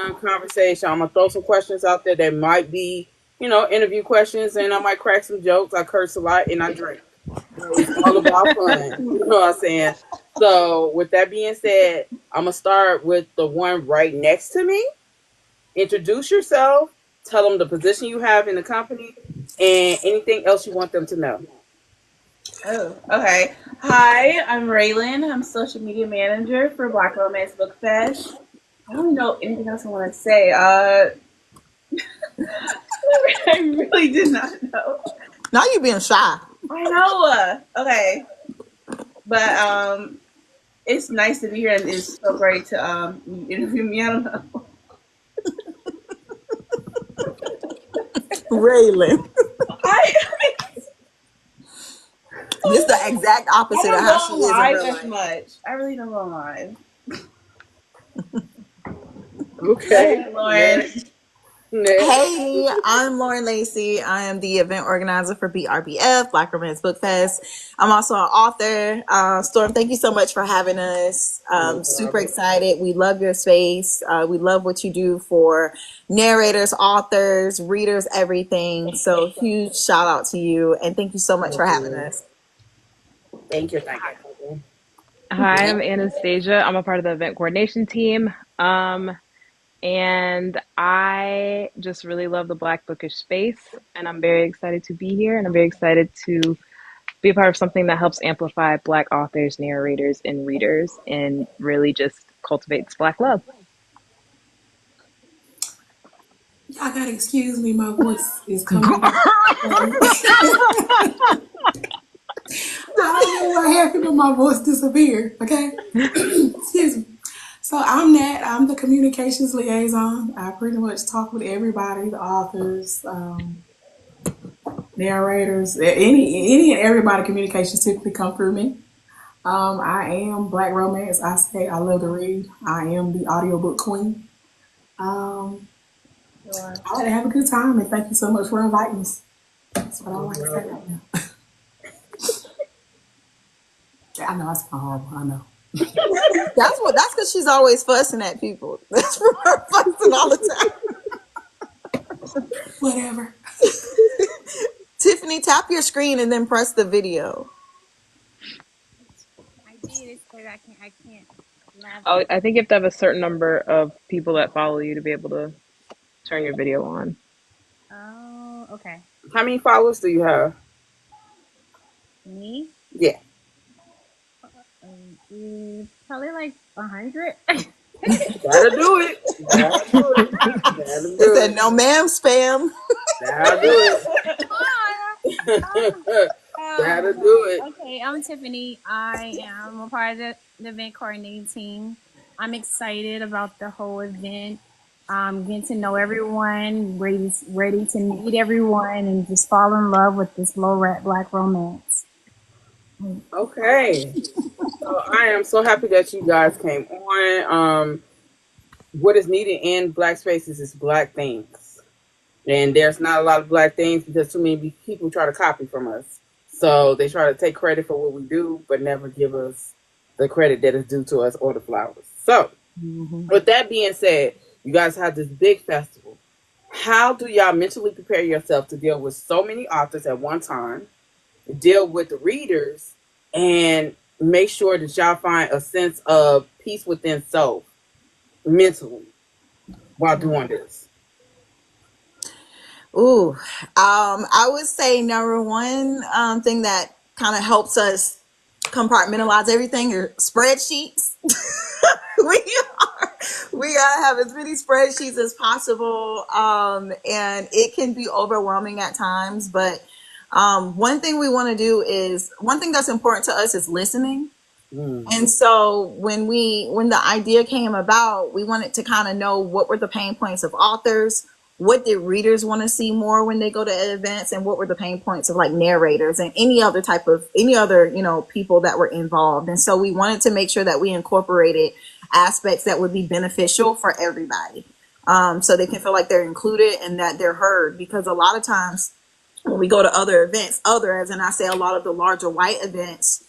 conversation. I'm gonna throw some questions out there that might be, interview questions, and I might crack some jokes. I curse a lot and I drink. It's all about fun. You know what I'm saying? So, with that being said, I'm gonna start with the one right next to me. Introduce yourself. Tell them the position you have in the company, and anything else you want them to know. Oh, okay. Hi, I'm Raylan. I'm social media manager for Black Romance Book Fest. I don't know anything else I want to say. I really did not know. Now you being shy. I know. Okay, but it's nice to be here, and it's so great to interview me. I don't know. Raylan. I This is the exact I opposite of don't how go she on is in live real as life. much. I really don't go on live. Okay. Lauren. Next. Hey, I'm Lauren Lacey. I am the event organizer for BRBF, Black Romance Book Fest. I'm also an author. Storm, thank you so much for having us. No Super problem. excited. We love your space. We love what you do for narrators, authors, readers, everything. So huge shout out to you. And thank you so much for Thank having you. us. Thank you. Thank you. Thank you. Hi, I'm Anastasia. I'm a part of the event coordination team. And I just really love the Black Bookish space. And I'm very excited to be here. And I'm very excited to be a part of something that helps amplify Black authors, narrators, and readers and really just cultivates Black love. Y'all gotta excuse me, my voice is coming back. I don't know what happened, but my voice disappeared. Okay, excuse me. So I'm Nat. I'm the communications liaison. I pretty much talk with everybody, the authors, narrators, any and everybody. Communications typically come through me. I am Black Romance. I say I love to read. I am the audiobook queen. Um, I like to have a good time, and thank you so much for inviting us. That's what I like to say right now. I know I sound horrible. I know. That's because she's always fussing at people. That's from her fussing all the time. Whatever. Tiffany, tap your screen and then press the video. I did. It's because I can't laugh. Oh, I think you have to have a certain number of people that follow you to be able to turn your video on. Oh, okay. How many followers do you have? Me? Yeah. Probably like 100. That'll do it. That'll do it. That'll They do said it. no ma'am spam. That'll do it. That'll do it. Okay, I'm Tiffany. I am a part of the event coordinating team. I'm excited about the whole event. Getting to know everyone, ready to meet everyone, and just fall in love with this low rat Black romance. Okay. So I am so happy that you guys came on. What is needed in Black spaces is Black things. And there's not a lot of Black things because too many people try to copy from us. So they try to take credit for what we do, but never give us the credit that is due to us or the flowers. So, with that being said, you guys have this big festival. How do y'all mentally prepare yourself to deal with so many authors at one time, deal with the readers, and make sure that y'all find a sense of peace within self mentally while doing this? Ooh, I would say number one thing that kind of helps us compartmentalize everything are spreadsheets. we we gotta have as many spreadsheets as possible, and it can be overwhelming at times. But one thing we want to do is one thing that's important to us is listening. And so when the idea came about, we wanted to kind of know what were the pain points of authors, what did readers want to see more when they go to events, and what were the pain points of like narrators and any other people that were involved. And so we wanted to make sure that we incorporated aspects that would be beneficial for everybody, so they can feel like they're included and that they're heard. Because a lot of times when we go to other events, as and I say a lot of the larger white events,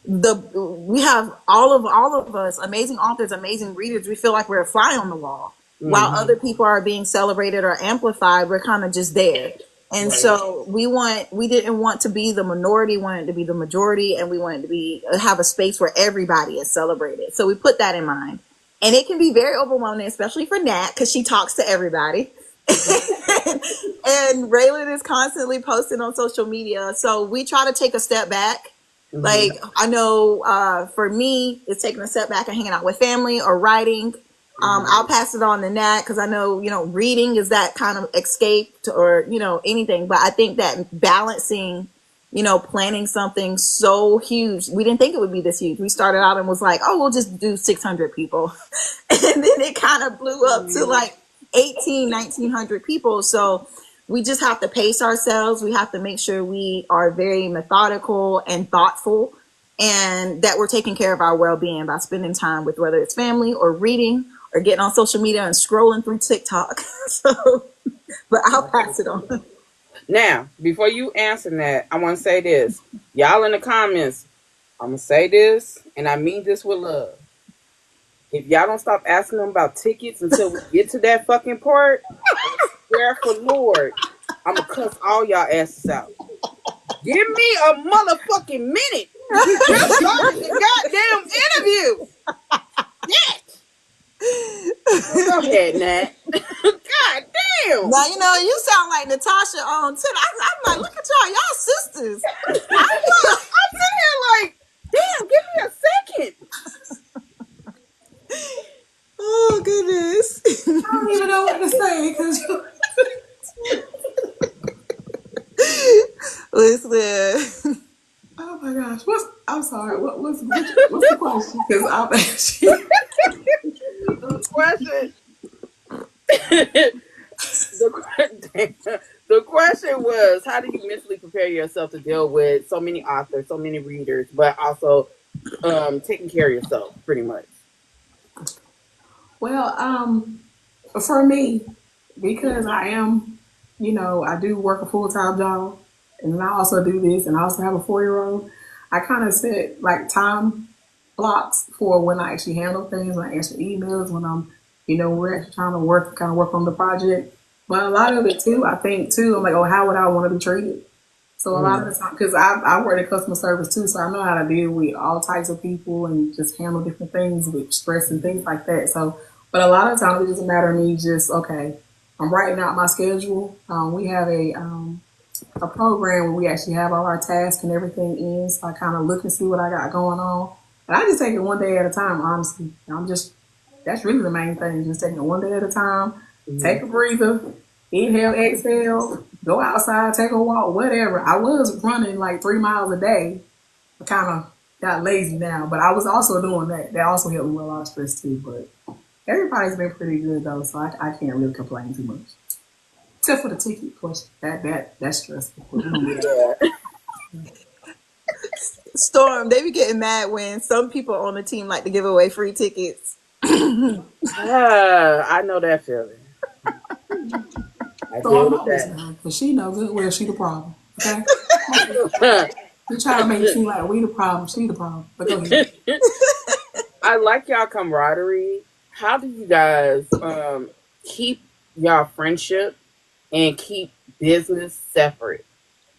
we have all of us amazing authors, amazing readers. We feel like we're a fly on the wall, while Mm-hmm. other people are being celebrated or amplified, we're kind of just there. And Right. so we didn't want to be the minority, wanted to be the majority, and we wanted to be have a space where everybody is celebrated. So we put that in mind. And it can be very overwhelming, especially for Nat, because she talks to everybody. And Raylan is constantly posting on social media. So we try to take a step back. Mm-hmm. Like I know for me, it's taking a step back and hanging out with family or writing. Mm-hmm. I'll pass it on to Nat because I know, reading is that kind of escape or, anything. But I think that balancing, planning something so huge, we didn't think it would be this huge. We started out and was like, oh, we'll just do 600 people. And then it kind of blew up to like 18, 1900 people. So we just have to pace ourselves. We have to make sure we are very methodical and thoughtful, and that we're taking care of our well-being by spending time with, whether it's family or reading or getting on social media and scrolling through TikTok. So, but I'll pass it on. Now, before you answer that, I want to say this. Y'all in the comments, I'm going to say this, and I mean this with love. If y'all don't stop asking them about tickets until we get to that fucking part, I swear for Lord, I'm going to cuss all y'all asses out. Give me a motherfucking minute. We just started the goddamn interview. Yeah. Go ahead, Nat. God damn. Now, you sound like Natasha on Twitter. I'm like, look at y'all sisters. I'm sitting here like, damn, give me a second. Oh, goodness. I don't even know what to say because Listen. oh my gosh, I'm sorry. What's the question? Because I'm actually The question. The question was, how do you mentally prepare yourself to deal with so many authors, so many readers, but also taking care of yourself, pretty much. well, for me, because I am, I do work a full time job, and then I also do this, and I also have a 4-year-old. I kind of set like time blocks for when I actually handle things, when I answer emails, when we're actually trying to work on the project. But a lot of it too, I think too, I'm like, oh, how would I want to be treated? So a lot of Mm. the time, because I work in customer service too, so I know how to deal with all types of people and just handle different things with stress and things like that. So, but a lot of times it's just a matter of me just okay. I'm writing out my schedule. We have a program where we actually have all our tasks and everything in. So I kind of look and see what I got going on, and I just take it one day at a time. Honestly, that's really the main thing. Just taking it one day at a time. Take Mm. a breather, inhale, exhale, go outside, take a walk, whatever. I was running like 3 miles a day. I kind of got lazy now, but I was also doing that. That also helped me with a lot of stress too. But everybody's been pretty good though, so I can't really complain too much. Except for the ticket question. That's stressful. But we don't get that. Yeah. Storm, they be getting mad when some people on the team like to give away free tickets. I know that feeling. I So deal I'm with not that. listening because she knows good well she the problem. Okay? I We try to make it seem like we the problem, she the problem. But go ahead. like y'all camaraderie. How do you guys keep y'all friendship and keep business separate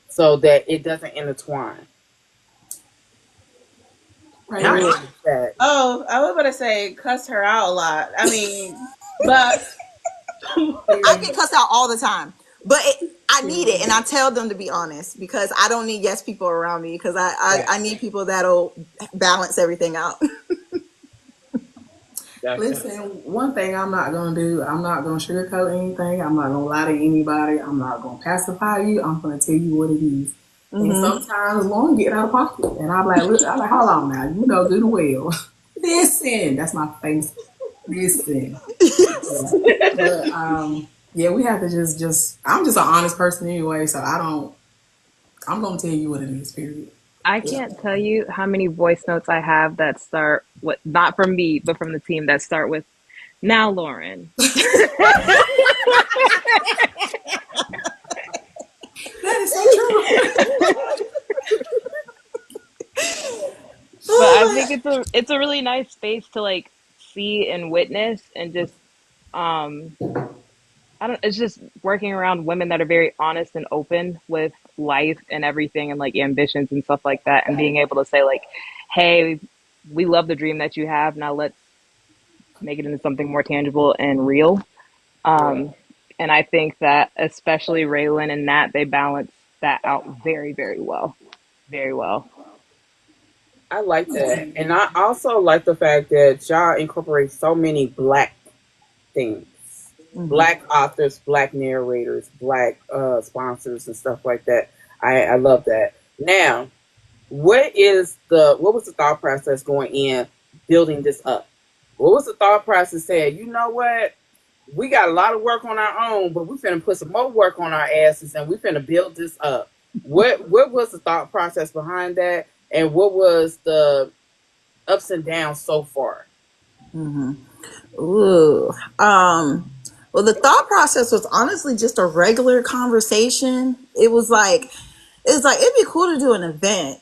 so that it doesn't intertwine? Right, I'm right. really sad. Oh, I was gonna say cuss her out a lot. I mean, but I get cussed out all the time, but I need it, and Mhm. I tell them to be honest because I don't need yes people around me because I Right. need people that'll balance everything out. Definitely. Listen, one thing I'm not gonna do, I'm not gonna sugarcoat anything. I'm not gonna lie to anybody. I'm not gonna pacify you. I'm gonna tell you what it is. And Hmm. sometimes Lauren get out of pocket, and I'm like, look, I'm like, hold on now, you know good and well. Listen, that's my face. Listen, yeah. But yeah, we have to just. I'm just an honest person anyway, so I don't. I'm gonna tell you what it is. Period. I Yeah. can't tell you how many voice notes I have that start with not from me, but from the team that start with now Lauren. That is so true. But I Oh think it's a really nice space to like see and witness and just Um, I don't. It's just working around women that are very honest and open with life and everything, and like ambitions and stuff like that, and being able to say like, "Hey, we love the dream that you have. Now let's make it into something more tangible and real." Yeah. Um, and I think that especially Raylan and Nat, they balance that out very, very well, very well. I like that. And I also like the fact that y'all incorporate so many black things. Black authors, black narrators, black sponsors and stuff like that. I love that. Now, what was the thought process going in building this up? What was the thought process saying, you know what? We got a lot of work on our own, but we finna put some more work on our asses and we finna build this up. What was the thought process behind that? And what was the ups and downs so far? Ooh. Well, the thought process was honestly just a regular conversation. It was like it'd be cool to do an event.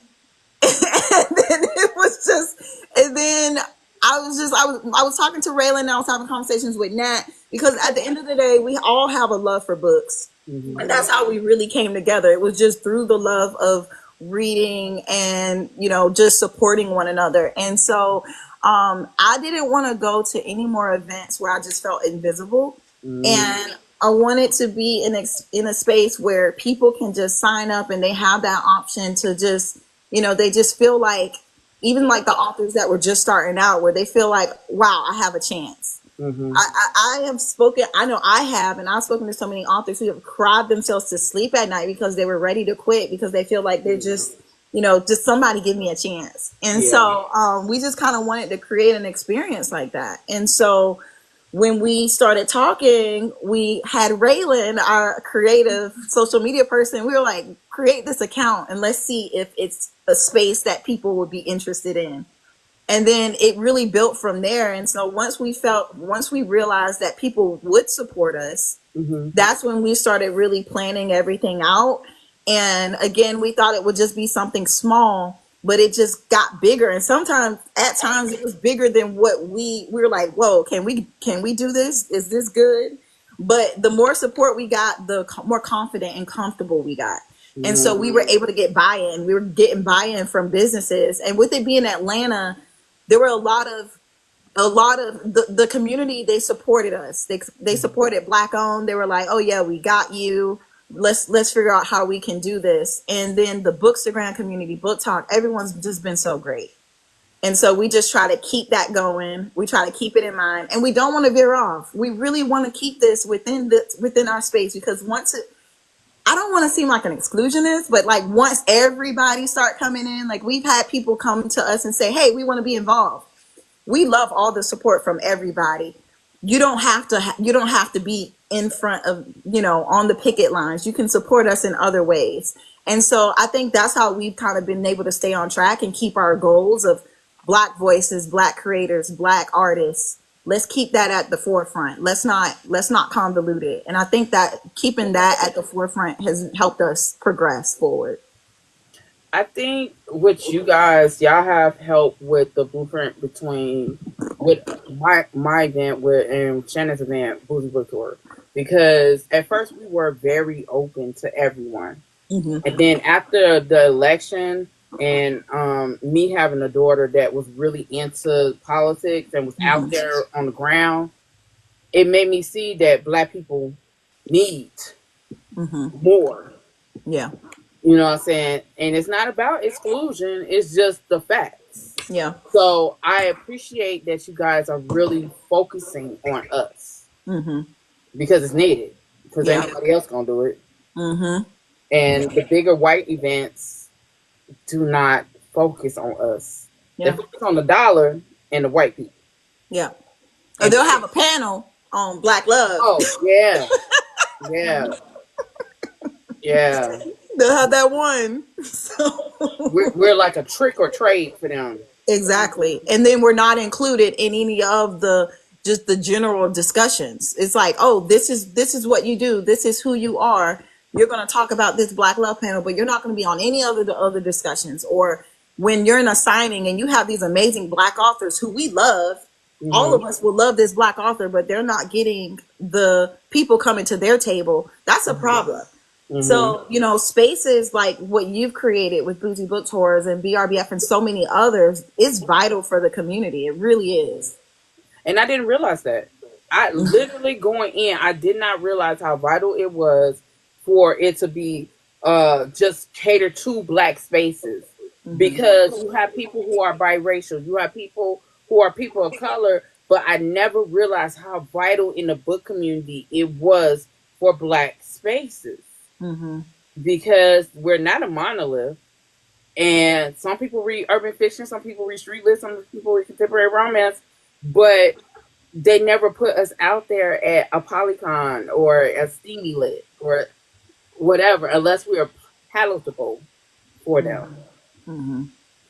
And then it was just, and then I was talking to Raylan and I was having conversations with Nat because at the end of the day, we all have a love for books. And Mm-hmm. that's how we really came together. It was just through the love of reading and, just supporting one another. And so I didn't want to go to any more events where I just felt invisible. Mm-hmm. And I wanted to be in a space where people can just sign up and they have that option to just, they just feel like, even like the authors that were just starting out, where they feel like, wow, I have a chance. Mm-hmm. I have spoken, I know I have, and I've spoken to so many authors who have cried themselves to sleep at night because they were ready to quit because they feel like they're just, just somebody give me a chance. And Yeah. so we just kind of wanted to create an experience like that. And so when we started talking, we had Raylan, our creative social media person. We were like, create this account and let's see if it's a space that people would be interested in. And then it really built from there. And so once we realized that people would support us, Mm-hmm. that's when we started really planning everything out. And again, we thought it would just be something small, but it just got bigger. And sometimes, at times, it was bigger than what we were like, whoa, can we do this? Is this good? But the more support we got, the more confident and comfortable we got. And so Mm-hmm. we were able to get buy-in. We were getting buy-in from businesses. And with it being Atlanta, there were a lot of the community. They supported us. They supported Black owned. They were like, oh yeah, we got you. Let's figure out how we can do this. And then the Bookstagram community, Booktalk, everyone's just been so great. And so we just try to keep that going. We try to keep it in mind, and we don't want to veer off. We really want to keep this within our space, because I don't want to seem like an exclusionist, but like once everybody start coming in, like we've had people come to us and say, hey, we want to be involved. We love all the support from everybody. You don't have to be in front of, on the picket lines. You can support us in other ways. And so I think that's how we've kind of been able to stay on track and keep our goals of Black voices, Black creators, Black artists. Let's keep that at the forefront. Let's not convolute it. And I think that keeping that at the forefront has helped us progress forward. I think with you guys, y'all have helped with the blueprint between with my event with and Shannon's event, Boozy Book Tour, because at first we were very open to everyone, Hmm. and then after the election and me having a daughter that was really into politics and was out Hmm. there on the ground, it made me see that Black people need Hmm. more. Yeah. You know what I'm saying? And it's not about exclusion, it's just the facts. Yeah. So I appreciate that you guys are really focusing on us Hmm. because it's needed. Because ain't Yeah. nobody else gonna do it. Hmm. And the bigger white events do not focus on us. They Yeah. focus on the dollar and the white people. Yeah. Or And they'll have a panel on Black love. oh yeah, yeah, yeah. They'll have that one. So We're like a trick or trade for them. exactly. And then we're not included in any of the just the general discussions. It's like, oh, this is what you do. This is who you are. You're going to talk about this Black love panel, but you're not going to be on any other the other discussions. Or when you're in a signing and you have these amazing Black authors who we love, all Mm-hmm. of us will love this Black author, but they're not getting the people coming to their table. That's a problem. Mm-hmm. So, spaces like what you've created with Boozy Book Tours and BRBF and so many others is vital for the community. It really is. And I didn't realize that. I literally going in, I did not realize how vital it was for it to be just catered to black spaces. Because you have people who are biracial, you have people who are people of color, but I never realized how vital in the book community it was for black spaces. Mm-hmm. Because we're not a monolith. And some people read urban fiction, some people read street lit, some people read contemporary romance, but they never put us out there at a Polycon or a Steamy Lit or whatever, unless we are palatable for them. Mm-hmm.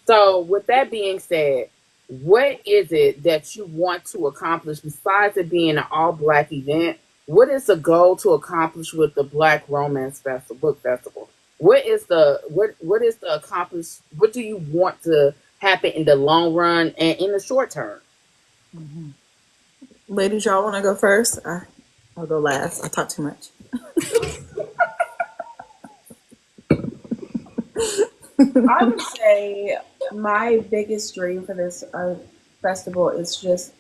So, with that being said, what is it that you want to accomplish besides it being an all black event? What is the goal to accomplish with the Black Romance Festival Book Festival? What is the accomplish? What do you want to happen in the long run and in the short term? Ladies, y'all want to go first? I'll go last. I talk too much. I would say my biggest dream for this festival is just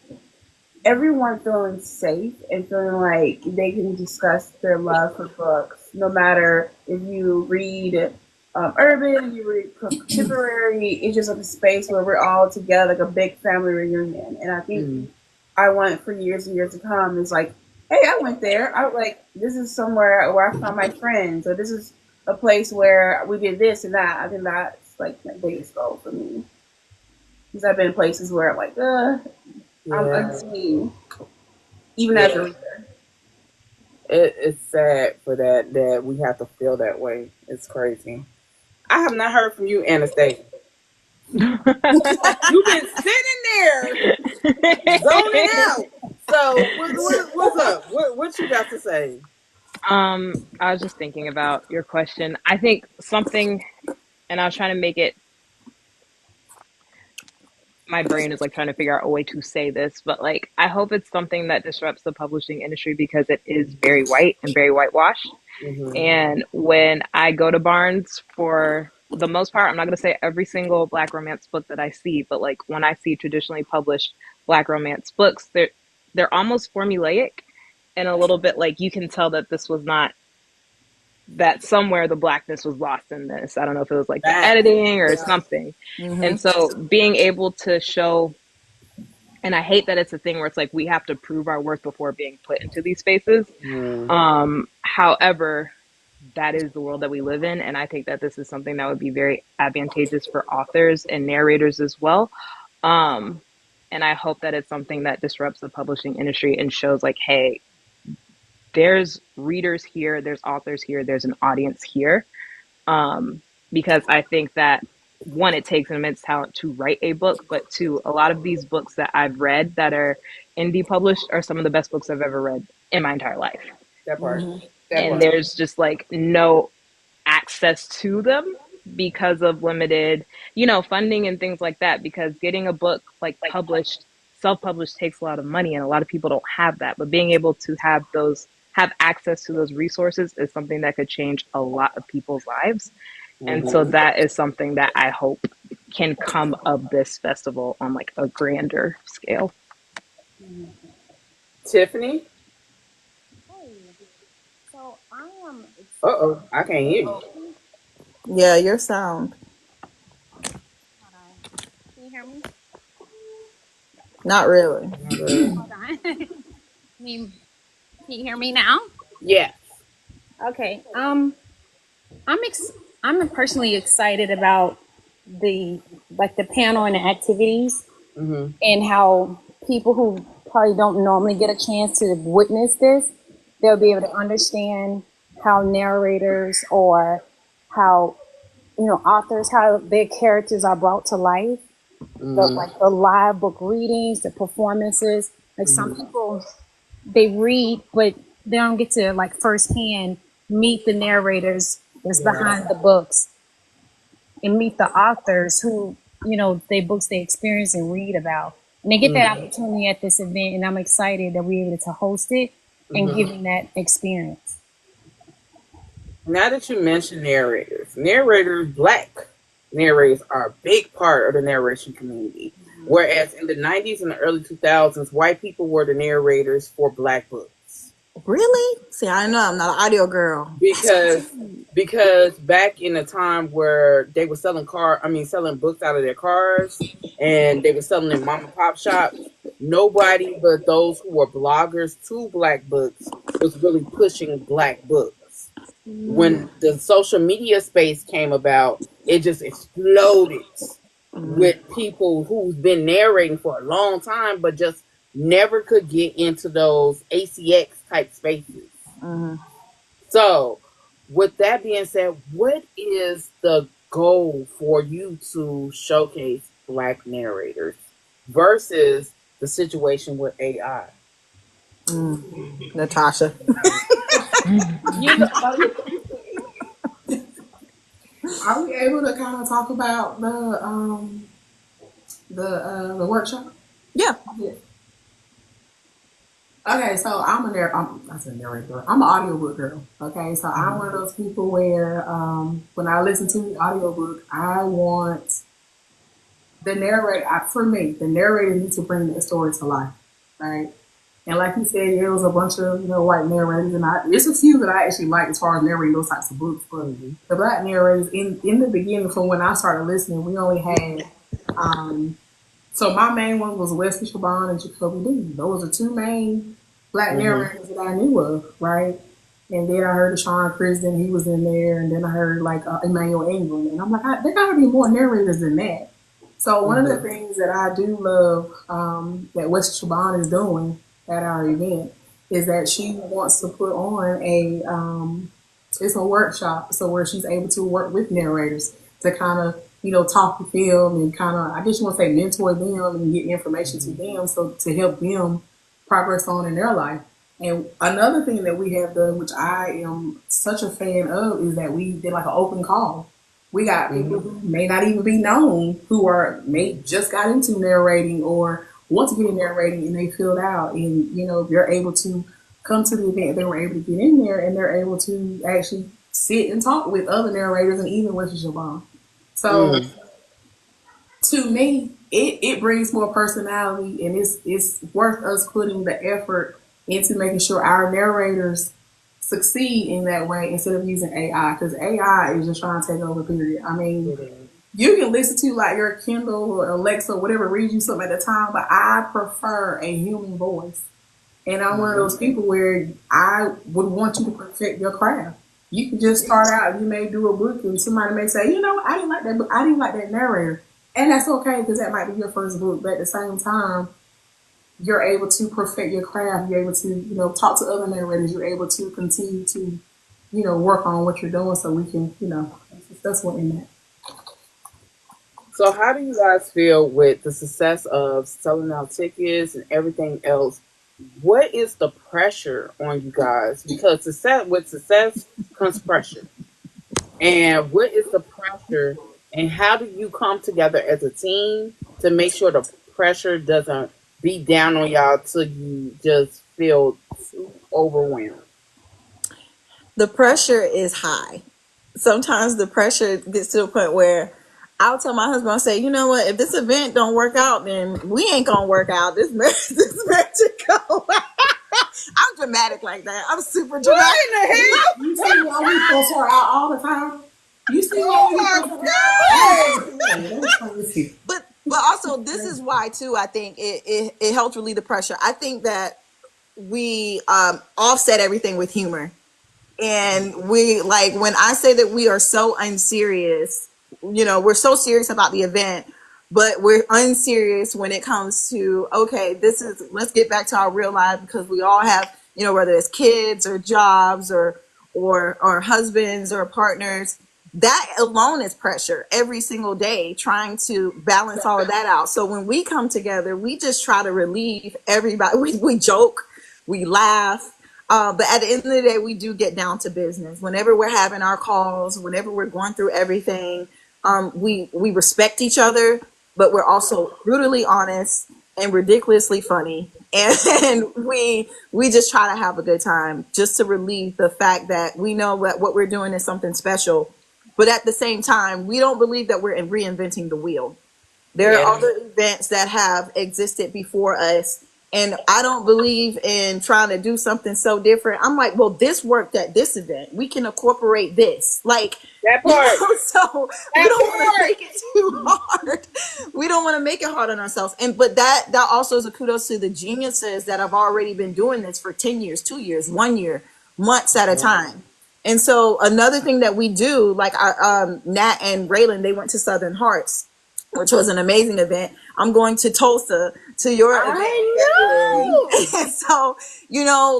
everyone feeling safe and feeling like they can discuss their love for books, no matter if you read urban, you read contemporary. It's just like a space where we're all together, like a big family reunion. And I think Mm. I want for years and years to come is like, hey, I went there. I like this is somewhere where I found my friends, or this is a place where we did this and that. I think that's like my biggest goal for me. Because I've been in places where I'm like, I'm Yeah. unseen, even as a Yeah. reader. It's sad for that we have to feel that way. It's crazy. I have not heard from you, Anastasia. You've been sitting there zoning out. So what's up? What you got to say? I was just thinking about your question. I think something, and I was trying to make it, my brain is like trying to figure out a way to say this, but like, I hope it's something that disrupts the publishing industry because it is very white and very whitewashed. Mm-hmm. And when I go to Barnes, for the most part, I'm not going to say every single Black romance book that I see, but like when I see traditionally published Black romance books, they're almost formulaic and a little bit like you can tell that this was not, that somewhere the blackness was lost in this. I don't know if it was like the That. editing or Yeah. something. And Mm-hmm. so being able to show, and I hate that it's a thing where it's like we have to prove our worth before being put into these spaces. Mm. However, that is the world that we live in, and I think that this is something that would be very advantageous for authors and narrators as well. Um, and I hope that it's something that disrupts the publishing industry and shows like, hey, there's readers here, there's authors here, there's an audience here. Um, because I think that one, it takes an immense talent to write a book, but two, a lot of these books that I've read that are indie published are some of the best books I've ever read in my entire life. That part. That And part. there's just like no access to them because of limited, funding and things like that. Because getting a book like published, self-published takes a lot of money, and a lot of people don't have that. But being able to have access to those resources is something that could change a lot of people's lives. And so Mm-hmm. that is something that I hope can come of this festival on like a grander scale. Tiffany. Hey, so I am Uh excited. oh, I can't hear you. Yeah, your sound. Hold on. Can you hear me? Not really. Not really. Hold on. Can you hear me now? Yes. Okay. I'm ex- I'm personally excited about the the panel and the activities Mm-hmm. and how people who probably don't normally get a chance to witness this, they'll be able to understand how narrators or how authors, how their characters are brought to life. Mm-hmm. The live book readings, the performances. Like some Mm-hmm. people, they read, but they don't get to firsthand meet the narrators that's Yeah. behind the books and meet the authors who they books they experience and read about. And they get that Mm-hmm. opportunity at this event, and I'm excited that we're able to host it and Mm-hmm. give them that experience. Now that you mention narrators, black narrators are a big part of the narration community. Whereas in the 90s and the early 2000s, white people were the narrators for black books. Really? See, I know I'm not an audio girl. That's Because crazy. because back in a time where they were selling books out of their cars and they were selling in mom and pop shops, nobody but those who were bloggers to black books was really pushing black books. When the social media space came about, it just exploded with people who've been narrating for a long time, but just never could get into those ACX type spaces. So, with that being said, what is the goal for you to showcase black narrators versus the situation with AI? Natasha. You know, Are we able to kind of talk about the workshop? Yeah. Yeah. Okay, so I said narrator. I'm an audiobook girl. Okay, so I'm one of those people where when I listen to the audiobook, I want the narrator. For me, the narrator needs to bring the story to life, right? And like you said, there was a bunch of white narrators, and there's a few that I actually like as far as narrating those types of books. But Mm-hmm. the black narrators in the beginning, from when I started listening, we only had so my main one was Wesley Chabon and Jacoby Dean. Those are two main black Mm-hmm. narrators that I knew of, right? And then I heard Sean Kristen, he was in there, and then I heard like Emmanuel Ingram, and I'm like, there gotta be more narrators than that. So one of the Mm-hmm. things that I do love that Wesley Chabon is doing at our event is that she wants to put on it's a workshop, so where she's able to work with narrators to kind of talk to them and kind of, I guess you want to say, mentor them and get information to them, so to help them progress on in their life. And another thing that we have done, which I am such a fan of, is that we did like an open call. We got people Mm-hmm. who may not even be known, who are may just got into narrating or want to get in narrating, and they filled out, and they're able to come to the event. They were able to get in there, and they're able to actually sit and talk with other narrators and even with Siobhan. So Mm-hmm. to me, it brings more personality, and it's worth us putting the effort into making sure our narrators succeed in that way instead of using AI, because AI is just trying to take over. Period. I mean, It is. you can listen to like your Kindle or Alexa or whatever reads you something at the time, but I prefer a human voice. And I'm one of Mm-hmm. those people where I would want you to perfect your craft. You can just start out. You may do a book, and somebody may say, I didn't like that book. I didn't like that narrator, and that's okay because that might be your first book. But at the same time, you're able to perfect your craft. You're able to, talk to other narrators. You're able to continue to, work on what you're doing, so we can, that's what in that. So, how do you guys feel with the success of selling out tickets and everything else? What is the pressure on you guys? Because with success comes pressure. And what is the pressure, and how do you come together as a team to make sure the pressure doesn't beat down on y'all till you just feel too overwhelmed? The pressure is high. Sometimes the pressure gets to the point where I'll tell my husband, I'll say, you know what, if this event don't work out, then we ain't gonna work out. This marriage, this marriage should go. I'm dramatic like that. I'm super What dramatic. in the hell? You see why we fuss her out all the time? You see why we Oh fuss her my god! out? That's crazy. But also this is why too, I think it helps relieve the pressure. I think that we offset everything with humor. And we, like, when I say that we are so unserious, we're so serious about the event, but we're unserious when it comes to, okay, let's get back to our real life, because we all have, whether it's kids or jobs or husbands or partners. That alone is pressure every single day, trying to balance all of that out. So when we come together, we just try to relieve everybody. We joke, we laugh, but at the end of the day, we do get down to business. Whenever we're having our calls, whenever we're going through everything, we respect each other, but we're also brutally honest. and ridiculously funny, and we just try to have a good time, just to relieve the fact that we know that what we're doing is something special, but at the same time we don't believe that we're reinventing the wheel. There Yeah. are other events that have existed before us. And I don't believe in trying to do something so different. I'm like, well, this worked at this event. We can incorporate this. Like, That part. so we That don't want to part. make it too hard. We don't want to make it hard on ourselves. And but that also is a kudos to the geniuses that have already been doing this for 10 years, 2 years, 1 year, months at a time. And so another thing that we do, like our Nat and Raylan, they went to Southern Hearts, which was an amazing event. I'm going to Tulsa to your event in February. And so,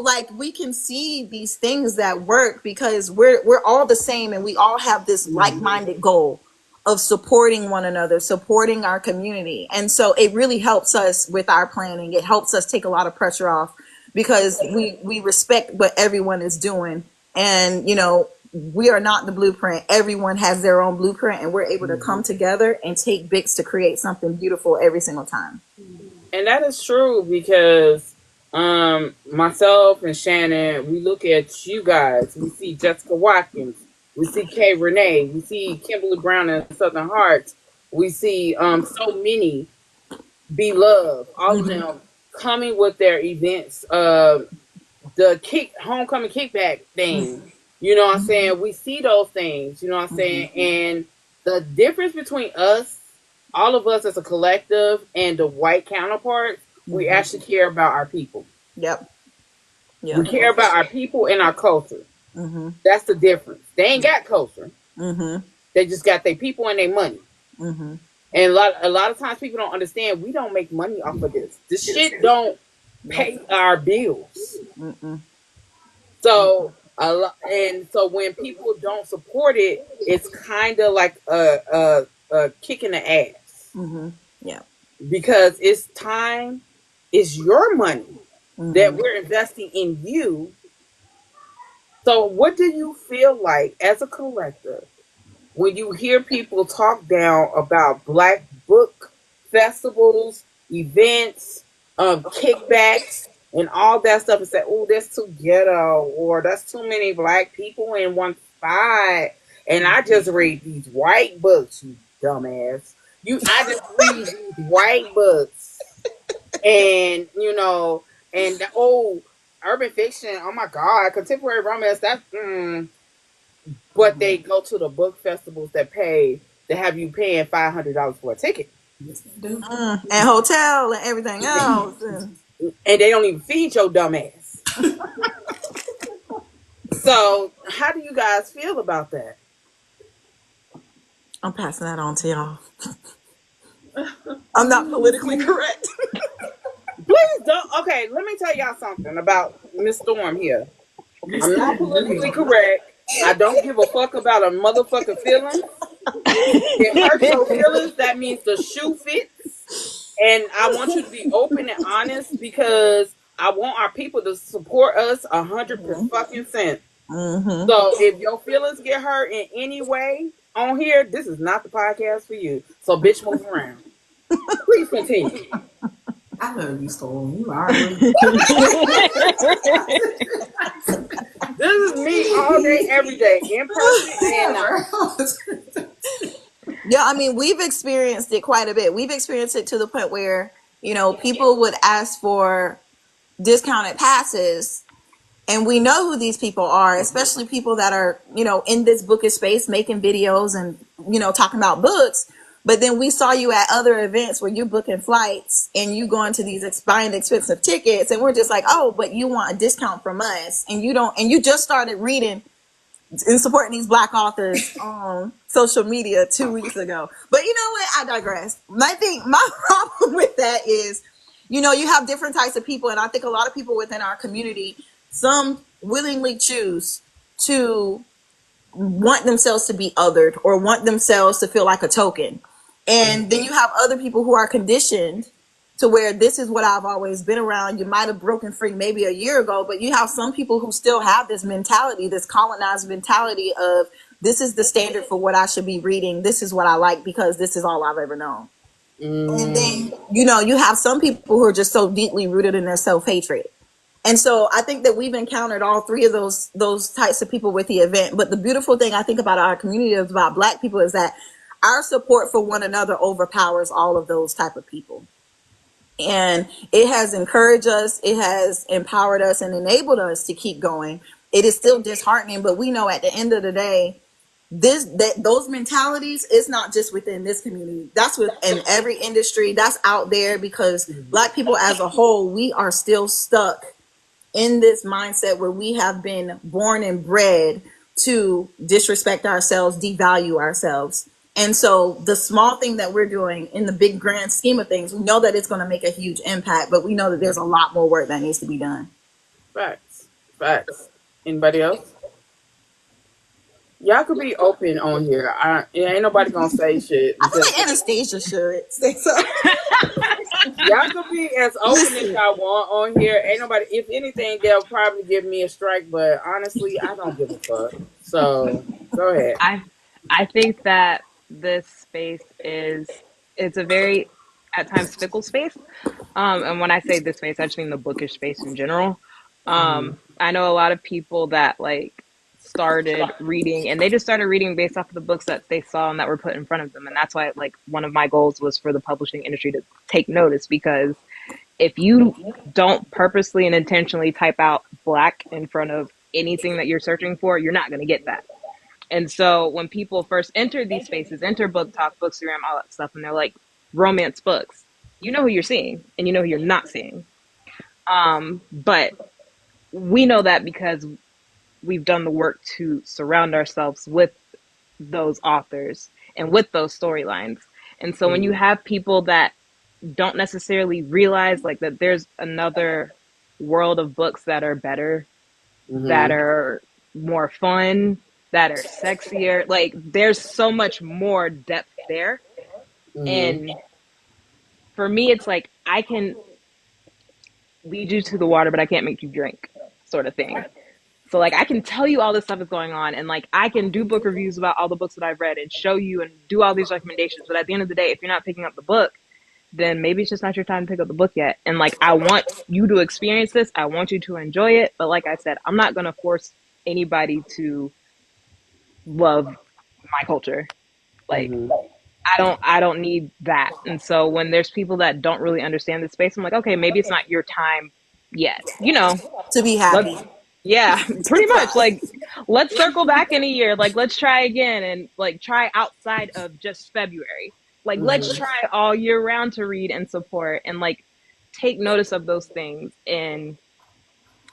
like, we can see these things that work because we're all the same, and we all have this like-minded goal of supporting one another, supporting our community. And so it really helps us with our planning. It helps us take a lot of pressure off because we respect what everyone is doing. And, we are not the blueprint. Everyone has their own blueprint, and we're able to come together and take bits to create something beautiful every single time. And that is true because myself and Shannon, we look at you guys. We see Jessica Watkins. We see Kay Renee. We see Kimberly Brown and Southern Hearts. We see so many Be Love. All of them coming with their events. The homecoming kickback thing. You know what I'm saying? We see those things. You know what I'm saying? And the difference between us, all of us as a collective, and the white counterparts, we actually care about our people. Yep. We care about our people and our culture. That's the difference. They ain't got culture. They just got their people and their money. And a lot of times people don't understand we don't make money off of this. This shit don't pay our bills. So so when people don't support it, it's kind of like a kick in the ass. Yeah. Because it's time, it's your money that we're investing in you. So what do you feel like as a collector when you hear people talk down about Black book festivals, events, kickbacks, and all that stuff, and say, "Oh, that's too ghetto," or "That's too many Black people in one spot," and I just read these white books, you dumbass. I just read these white books, and and urban fiction. Oh my God, contemporary romance. That's but they go to the book festivals that have you paying $500 for a ticket. Yes, they do. And hotel and everything else. And they don't even feed your dumb ass. So how do you guys feel about that? I'm passing that on to y'all. I'm not politically correct. Please don't. Okay, let me tell y'all something about Miss Storm here. I'm not politically correct. I don't give a fuck about a motherfucking feeling. It hurts your feelings. That means the shoe fits. And I want you to be open and honest because I want our people to support us 100%. So if your feelings get hurt in any way on here, this is not the podcast for you. So bitch, move around. Please continue. I love you, Storm. You are. This is me all day, every day, in person and not. Yeah, I mean, we've experienced it quite a bit. We've experienced it to the point where, people would ask for discounted passes, and we know who these people are, especially people that are, in this bookish space making videos and, talking about books. But then we saw you at other events where you're booking flights and you going to these buying expensive tickets, and we're just like, oh, but you want a discount from us, and you just started reading and supporting these Black authors on social media 2 weeks ago. But you know what? I digress. My problem with that is, you have different types of people, and I think a lot of people within our community, some willingly choose to want themselves to be othered or want themselves to feel like a token. And then you have other people who are conditioned to where this is what I've always been around. You might have broken free maybe a year ago, but you have some people who still have this mentality, this colonized mentality of this is the standard for what I should be reading. This is what I like because this is all I've ever known. And Mm, then, you have some people who are just so deeply rooted in their self-hatred. And so I think that we've encountered all three of those types of people with the event. But the beautiful thing I think about our community, about Black people, is that our support for one another overpowers all of those type of people. And it has encouraged us, it has empowered us and enabled us to keep going. It is still disheartening, but we know at the end of the day, those mentalities is not just within this community. That's within every industry. That's out there, because Black people as a whole, we are still stuck in this mindset where we have been born and bred to disrespect ourselves, devalue ourselves. And so the small thing that we're doing in the big grand scheme of things, we know that it's going to make a huge impact, but we know that there's a lot more work that needs to be done. facts. Facts. Anybody else? Y'all could be open on here. Ain't nobody gonna say shit I feel because like Anastasia should say so. y'all could be as open as Listen, y'all want on here. Ain't nobody. If anything, they'll probably give me a strike. But honestly, I don't give a fuck. So go ahead. I I think that this space is it's a very at times fickle space. And when I say this space, I just mean the bookish space in general. Mm-hmm. I know a lot of people that like started reading and they just started reading based off of the books that they saw and that were put in front of them. And that's why like one of my goals was for the publishing industry to take notice, because if you don't purposely and intentionally type out black in front of anything that you're searching for, you're not going to get that. And so when people first enter these spaces, enter Booktalk, Bookstagram, all that stuff, and they're like romance books, you know who you're seeing and you know who you're not seeing. But we know that because we've done the work to surround ourselves with those authors and with those storylines. And so when you have people that don't necessarily realize like that there's another world of books that are better, that Mm-hmm. are more fun, that are sexier. Like there's so much more depth there. Mm-hmm. And for me, it's like I can lead you to the water, but I can't make you drink, sort of thing. So like I can tell you all this stuff is going on, and like I can do book reviews about all the books that I've read and show you and do all these recommendations. But at the end of the day, if you're not picking up the book, then maybe it's just not your time to pick up the book yet. And like I want you to experience this. I want you to enjoy it. But like I said, I'm not gonna force anybody to love my culture. Like Mm-hmm. I don't need that. And so when there's people that don't really understand the space, I'm like, okay, maybe it's not your time yet. to be Let's happy. yeah, pretty much. Surprise. Like let's circle back in a year. Like let's try again and like try outside of just February. Like let's Mm-hmm. try all year round to read and support and like take notice of those things. And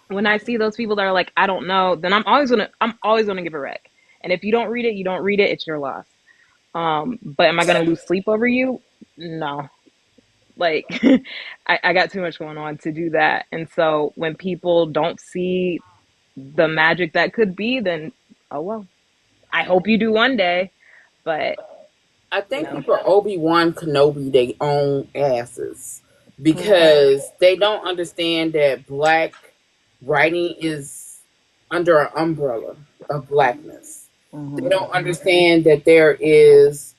when I see those people that are like, I don't know, then I'm always gonna give a rec. And if you don't read it, you don't read it, it's your loss. But am I gonna lose sleep over you? No. Like I got too much going on to do that. And so when people don't see the magic that could be, then oh well. I hope you do one day, but I you think know. people Obi-Wan Kenobi they own asses Mhm, because they don't understand that black writing is under an umbrella of blackness. They mhm, don't understand that there is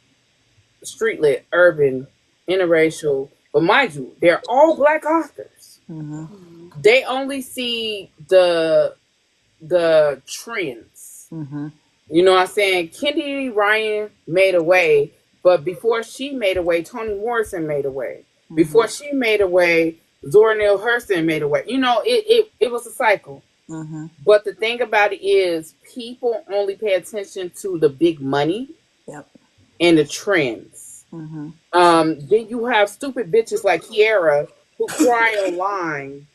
street lit, urban, interracial, but mind you, they're all black authors. mhm, They only see the trends. mhm, You know what I'm saying? Kendi Ryan made a way, but before she made a way, Toni Morrison made a way. mhm, Before she made a way, Zora Neale Hurston made a way. You know, it was a cycle. mhm. But the thing about it is, people only pay attention to the big money Yep. and the trends. Mhm, Then you have stupid bitches like Kiara who cry online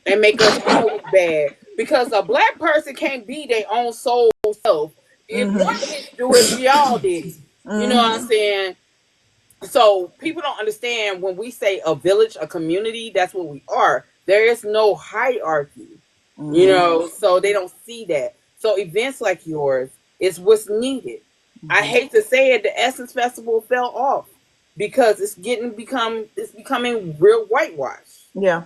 and make us all look bad because a black person can't be their own soul self. If one mhm, bitch do it, we all did it. You know what I'm mhm, saying? So people don't understand when we say a village, a community, that's what we are. There is no hierarchy. You mhm, know, so they don't see that. So events like yours is what's needed. I mhm. hate to say it, the Essence Festival fell off because it's becoming real whitewash. Yeah.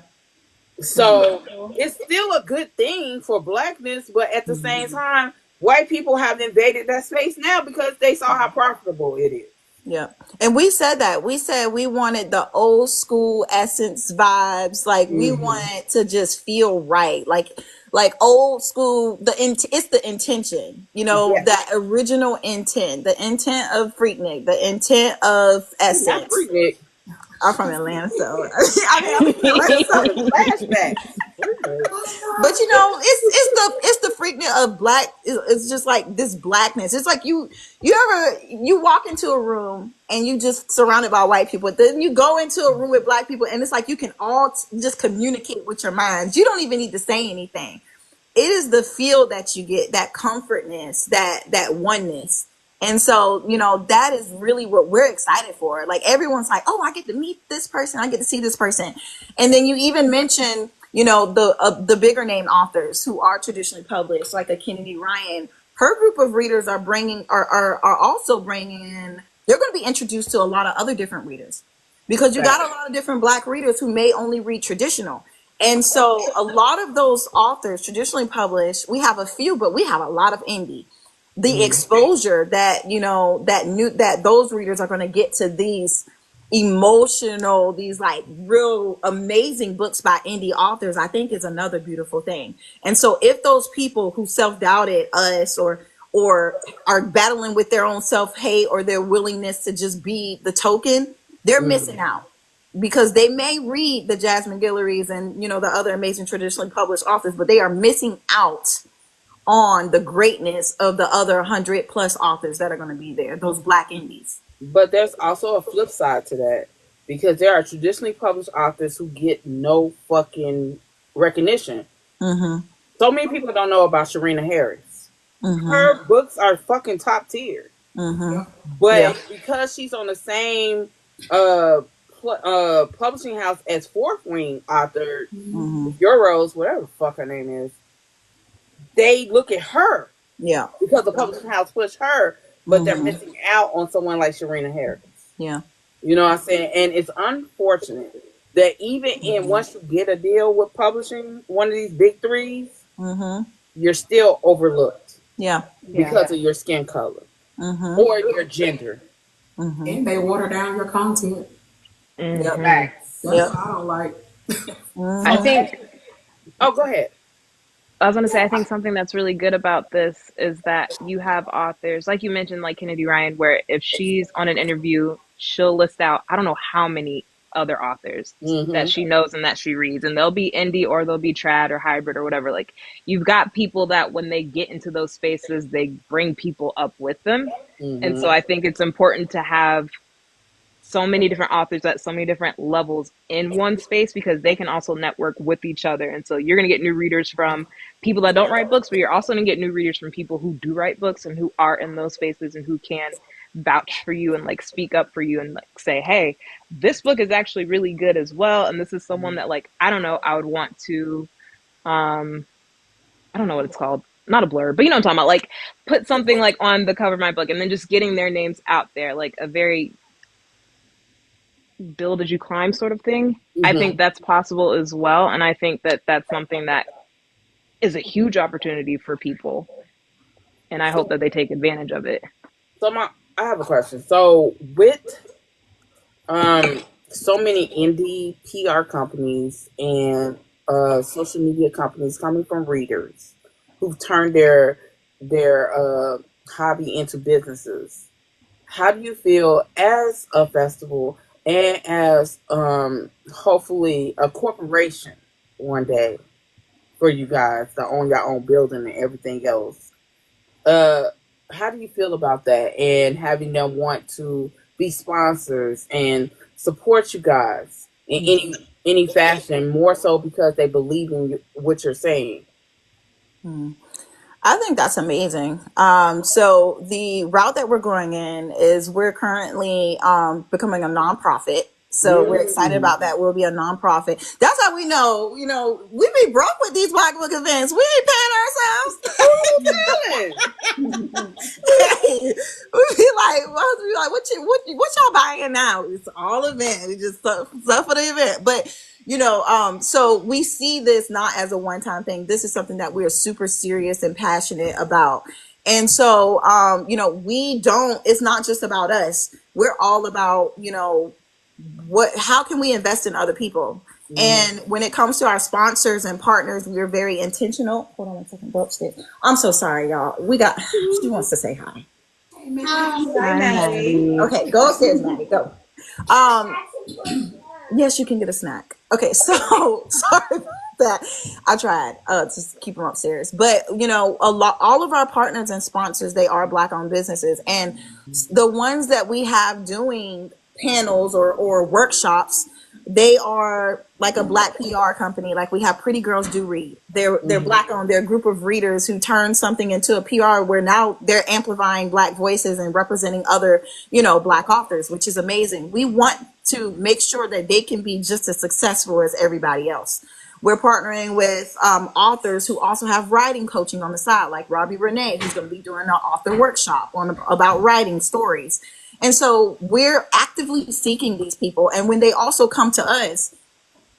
Mhm, So it's still a good thing for blackness, but at the mhm. same time, white people have invaded that space now because they saw how profitable it is. Yeah. And we said that. We said we wanted the old school essence vibes. Like we wanted to just feel right. Like old school it's the intention. You know, Yeah. that original intent, the intent of Freaknik, the intent of Not essence. Freaknik. I'm from Atlanta, so I mean, It's having flashbacks. Freaknik. but you know, it's the freakness of black. It's just like this blackness. It's like you walk into a room and you just surrounded by white people. Then you go into a room with black people, and it's like you can all just communicate with your minds. You don't even need to say anything. It is the feel that you get, that comfortness, that oneness. And so, you know, that is really what we're excited for. Like everyone's like, oh, I get to meet this person, I get to see this person. And then you even mention, you know, the bigger name authors who are traditionally published, like a Kennedy Ryan. Her group of readers are also bringing in, they're going to be introduced to a lot of other different readers, because you got a lot of different black readers who may only read traditional. And so a lot of those authors traditionally published, we have a few, but we have a lot of indie. The exposure that, you know, that those readers are going to get to these emotional, these like real amazing books by indie authors, I think is another beautiful thing. And so if those people who self-doubted us or are battling with their own self-hate or their willingness to just be the token, they're missing out, because they may read the Jasmine Guillory's and, you know, the other amazing traditionally published authors, but they are missing out on the greatness of the other 100+ authors that are going to be there, those black indies. But there's also a flip side to that, because there are traditionally published authors who get no fucking recognition. So many people don't know about Sharina Harris. Her books are fucking top tier. But because she's on the same publishing house as Fourth Wing author, Euros, whatever the fuck her name is, they look at her. Yeah. Because the publishing house pushed her, but they're missing out on someone like Sharina Harris. Yeah. You know what I'm saying? And it's unfortunate that even in once you get a deal with publishing one of these big threes, you're still overlooked. Yeah. Because of your skin color or your gender. And they water down your content. Facts. That's what I don't like. I think. Oh, go ahead. I was going to say, I think something that's really good about this is that you have authors, like you mentioned, like Kennedy Ryan, where if she's on an interview, she'll list out, I don't know how many other authors that she knows and that she reads, and they'll be indie or they'll be trad or hybrid or whatever. Like, you've got people that when they get into those spaces, they bring people up with them. And so I think it's important to have so many different authors at so many different levels in one space, because they can also network with each other. And so you're going to get new readers from people that don't write books, but you're also going to get new readers from people who do write books and who are in those spaces and who can vouch for you and like speak up for you and like say, hey, this book is actually really good as well. And this is someone that, like, I don't know, I would want to, I don't know what it's called. Not a blur, but you know what I'm talking about. Like, put something like on the cover of my book and then just getting their names out there, like a very build as you climb sort of thing. I think that's possible as well. And I think that that's something that is a huge opportunity for people. And I hope that they take advantage of it. So I have a question. So with so many indie PR companies and social media companies coming from readers who've turned their hobby into businesses, how do you feel as a festival and as hopefully a corporation one day for you guys to own your own building and everything else? How do you feel about that, and having them want to be sponsors and support you guys in any fashion, more so because they believe in what you're saying? I think that's amazing. So the route that we're going in is we're currently becoming a nonprofit. So we're excited about that. We'll be a nonprofit. That's how we know, we be broke with these Black Book events. We ain't paying ourselves. We be like, what y'all buying now? It's all event. It's just stuff for the event. But so we see this not as a one-time thing. This is something that we are super serious and passionate about. And so, it's not just about us. we're all about, how can we invest in other people? And when it comes to our sponsors and partners, we're very intentional. Hold on one second, go upstairs. I'm so sorry, y'all. She wants to say hi. Hi, Hi, Maddie. Maddie. Okay, go upstairs, Maddie, go. Um, yes, you can get a snack. Okay, so sorry about that. I tried to keep them upstairs, but all of our partners and sponsors, they are Black-owned businesses, and the ones that we have doing panels or workshops, they are like a Black PR company. Like we have Pretty Girls Do Read. They're Black-owned. They're a group of readers who turn something into a PR where now they're amplifying Black voices and representing other Black authors, which is amazing. We want to make sure that they can be just as successful as everybody else. We're partnering with authors who also have writing coaching on the side, like Robbie Renee, who's going to be doing an author workshop about writing stories. And so we're actively seeking these people. And when they also come to us,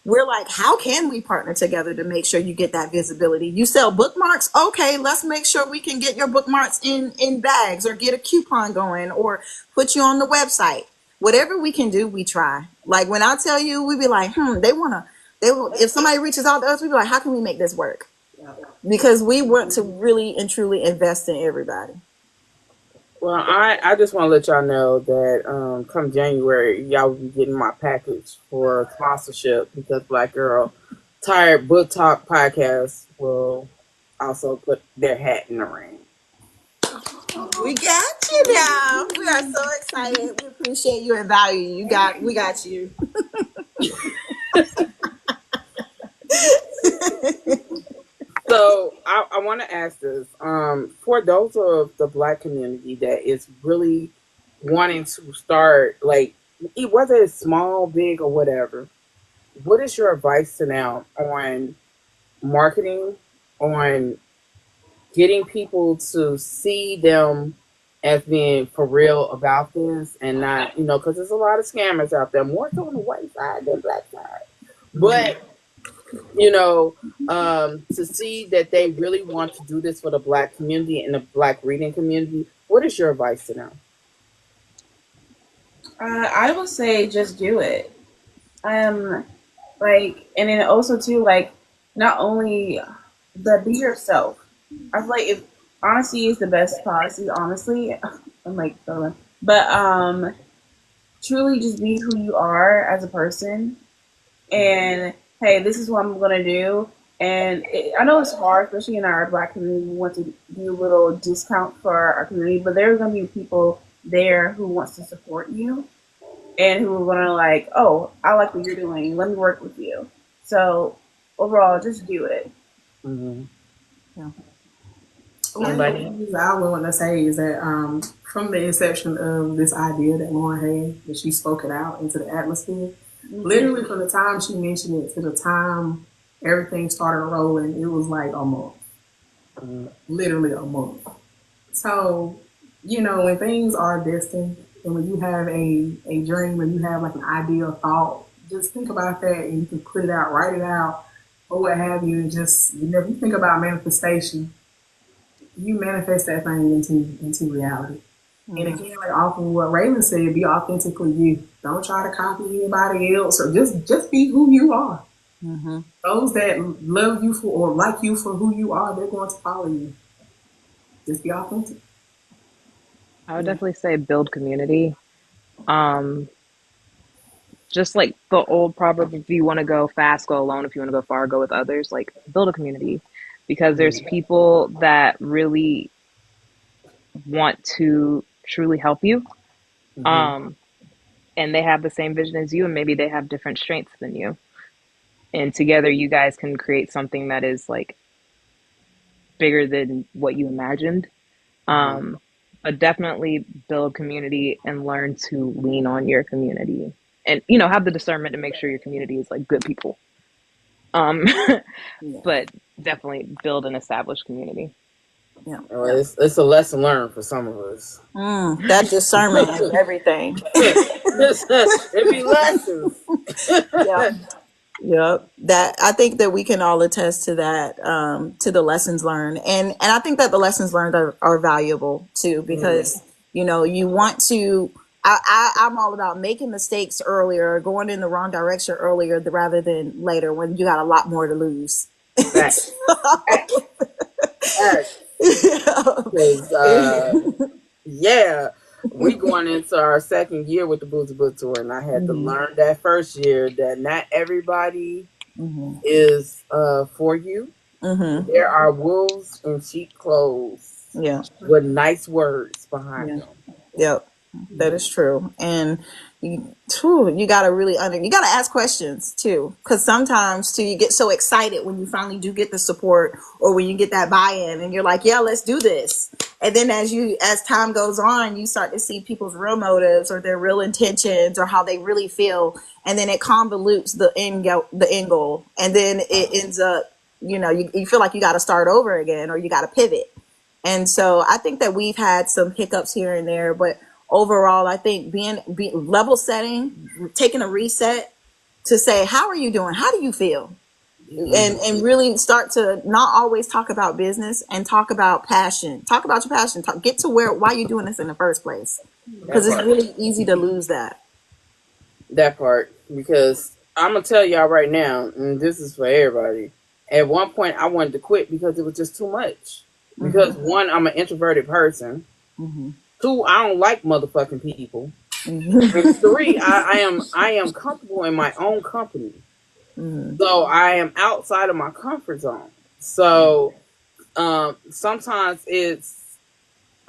we're like, how can we partner together to make sure you get that visibility? You sell bookmarks? Okay, let's make sure we can get your bookmarks in bags, or get a coupon going, or put you on the website. Whatever we can do, we try. Like when I tell you, we be like, if somebody reaches out to us, we be like, how can we make this work? Because we want to really and truly invest in everybody. Well, I just want to let y'all know that come January, y'all will be getting my package for sponsorship, because Black Girl Tired Booktalk podcast will also put their hat in the ring. We got you now. We are so excited. We appreciate you and value you. We got you. So I want to ask this, for those of the Black community that is really wanting to start, like, whether it's small, big, or whatever, what is your advice to them on marketing, on getting people to see them as being for real about this, and not, because there's a lot of scammers out there, more so on the white side than black side. But to see that they really want to do this for the Black community and the Black reading community, what is your advice to them? I would say just do it. And then also too, like, not only the be yourself. I feel like if honesty is the best policy, honestly, I'm like, but truly just be who you are as a person, and hey, this is what I'm gonna do. And I know it's hard, especially in our Black community. We want to do a little discount for our community, but there's gonna be people there who wants to support you and who are gonna like, oh, I like what you're doing. Let me work with you. So overall, just do it. Mm-hmm. Yeah. One of the things I would want to say is that from the inception of this idea that Lauren had, that she spoke it out into the atmosphere, literally from the time she mentioned it to the time everything started rolling, it was like a month. Literally a month. So, when things are distant, and when you have a dream, and you have like an idea, thought, just think about that, and you can put it out, write it out, or what have you, and just, you think about manifestation, you manifest that thing into reality. Mm-hmm. And again, like off of what Raylan said, be authentically you. Don't try to copy anybody else, or just be who you are. Mm-hmm. Those that love you for or like you for who you are, they're going to follow you. Just be authentic. I would definitely say build community. Just like the old proverb, if you want to go fast, go alone. If you want to go far, go with others. Like, build a community, because there's people that really want to truly help you. And they have the same vision as you, and maybe they have different strengths than you. And together you guys can create something that is like bigger than what you imagined. But definitely build community and learn to lean on your community, and have the discernment to make sure your community is like good people. But definitely build an established community. Yeah. It's a lesson learned for some of us. That discernment is everything. It be lessons. Yeah. Yep. That, I think that we can all attest to that, to the lessons learned. And I think that the lessons learned are valuable too, because, you want to, I'm all about making mistakes earlier, going in the wrong direction earlier rather than later when you got a lot more to lose. Facts. Facts. Facts. Because, yeah, we going into our second year with the Boots Book Tour, and I had to learn that first year that not everybody is for you. There are wolves in sheep clothes Yeah. with nice words behind Yeah. them. Yep. That is true. And you gotta really you gotta ask questions too, because sometimes too you get so excited when you finally do get the support or when you get that buy-in and you're like, yeah, let's do this. And then as time goes on, you start to see people's real motives or their real intentions or how they really feel, and then it convolutes the end goal, and then it ends up, you feel like you got to start over again or you got to pivot. And so I think that we've had some hiccups here and there, but overall, I think being level setting, taking a reset to say, how are you doing? How do you feel? And really start to not always talk about business and talk about passion. Talk about your passion. Get to why you're doing this in the first place. Because it's really easy to lose that. That part. Because I'm going to tell y'all right now, and this is for everybody. At one point, I wanted to quit because it was just too much. Because one, I'm an introverted person. Two, I don't like motherfucking people. And three, I am comfortable in my own company. So I am outside of my comfort zone. So sometimes it's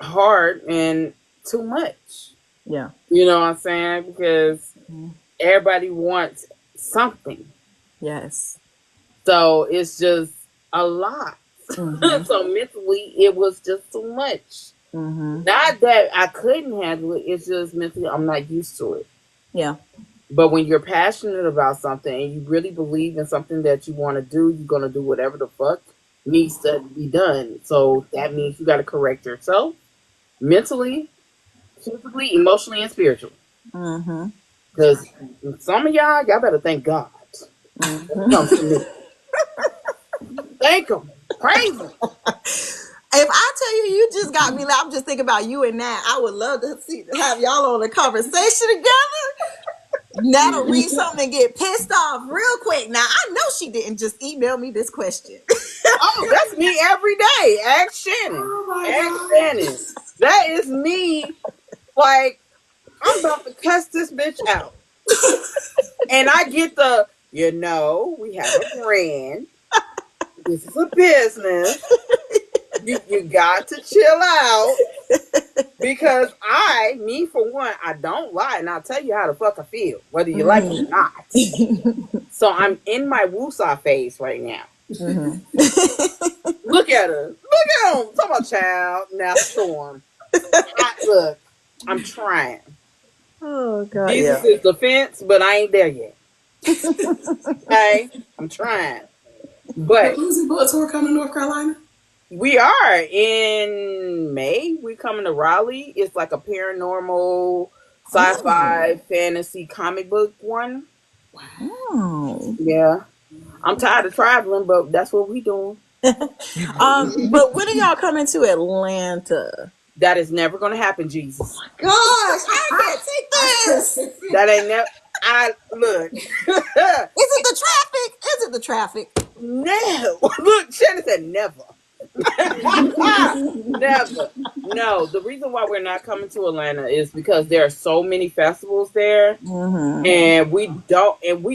hard and too much. Yeah. You know what I'm saying? Because everybody wants something. Yes. So it's just a lot. So mentally, it was just too much. Not that I couldn't handle it. It's just mentally, I'm not used to it. Yeah. But when you're passionate about something and you really believe in something that you want to do, you're going to do whatever the fuck needs to be done. So that means you got to correct yourself mentally, physically, emotionally, and spiritually. Because some of y'all better thank God. When it comes to me. Thank Him. Praise Him. If I tell you, you just got me, I'm just thinking about you and Nat. I would love to have y'all on a conversation together. Nat'll read something and get pissed off real quick. Now, I know she didn't just email me this question. Oh, that's me every day. Ask Shannon. Ask Shannon. That is me. Like, I'm about to cuss this bitch out. And I get we have a brand. This is a business. You got to chill out. Because me for one, I don't lie, and I'll tell you how the fuck I feel, whether you like it or not. So I'm in my woosah phase right now. Look at her. Look at him. Talk about child. Now storm. Look, I'm trying. Oh, God. Jesus is the fence, but I ain't there yet. Okay? I'm trying. But the Boozy Book Tour coming to North Carolina? We are in May. We coming to Raleigh. It's like a paranormal, sci-fi, fantasy comic book one. Wow. Yeah, I'm tired of traveling, but that's what we doing. But when are y'all coming to Atlanta? That is never going to happen, Jesus. Gosh, I can't take this. That ain't never. Look. Is it the traffic? Is it the traffic? No. Look, Shannon said never. Never. No, the reason why we're not coming to Atlanta is because there are so many festivals there, and we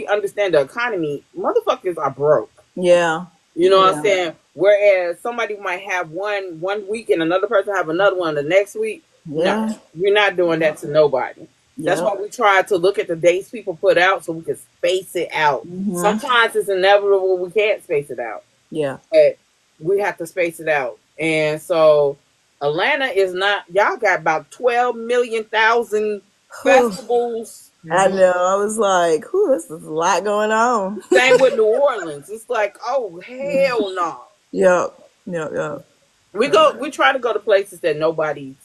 understand the economy. Motherfuckers are broke. Yeah. You know what I'm saying? Whereas somebody might have one week and another person have another one the next week. Yeah. No, we're not doing that to nobody. That's why we try to look at the dates people put out so we can space it out. Sometimes it's inevitable we can't space it out. Yeah. But we have to space it out. And so Atlanta is not, y'all got about 12 million thousand festivals. I know. I was like, this is a lot going on. Same with New Orleans. It's like, oh, hell no. Yep. We try to go to places that nobody's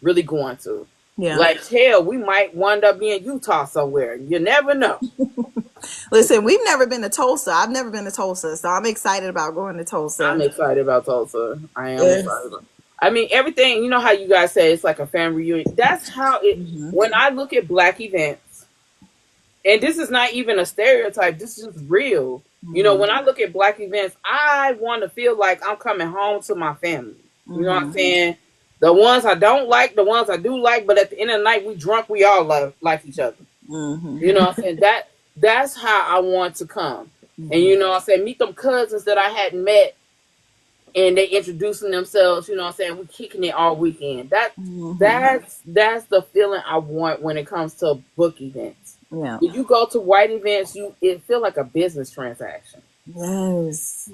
really going to. Yeah. Like, hell, we might wind up being Utah somewhere. You never know. Listen, we've never been to Tulsa. I've never been to Tulsa, so I'm excited about going to Tulsa. I'm excited about Tulsa. I am excited. I mean, everything. You know how you guys say it's like a family reunion. That's how it. Mm-hmm. When I look at black events, and this is not even a stereotype. This is just real. You know, Mm-hmm. when I look at black events, I want to feel like I'm coming home to my family. You know what I'm Mm-hmm. saying? The ones I don't like, the ones I do like, but at the end of the night, we drunk. We all love like each other. Mm-hmm. You know what I'm saying? That's how I want to come. And Mm-hmm. you know what I'm saying? Meet them cousins that I hadn't met, and they introducing themselves. You know what I'm saying? We kicking it all weekend. Mm-hmm. That's the feeling I want when it comes to book events. Yeah. When you go to white events, it feel like a business transaction. Yes.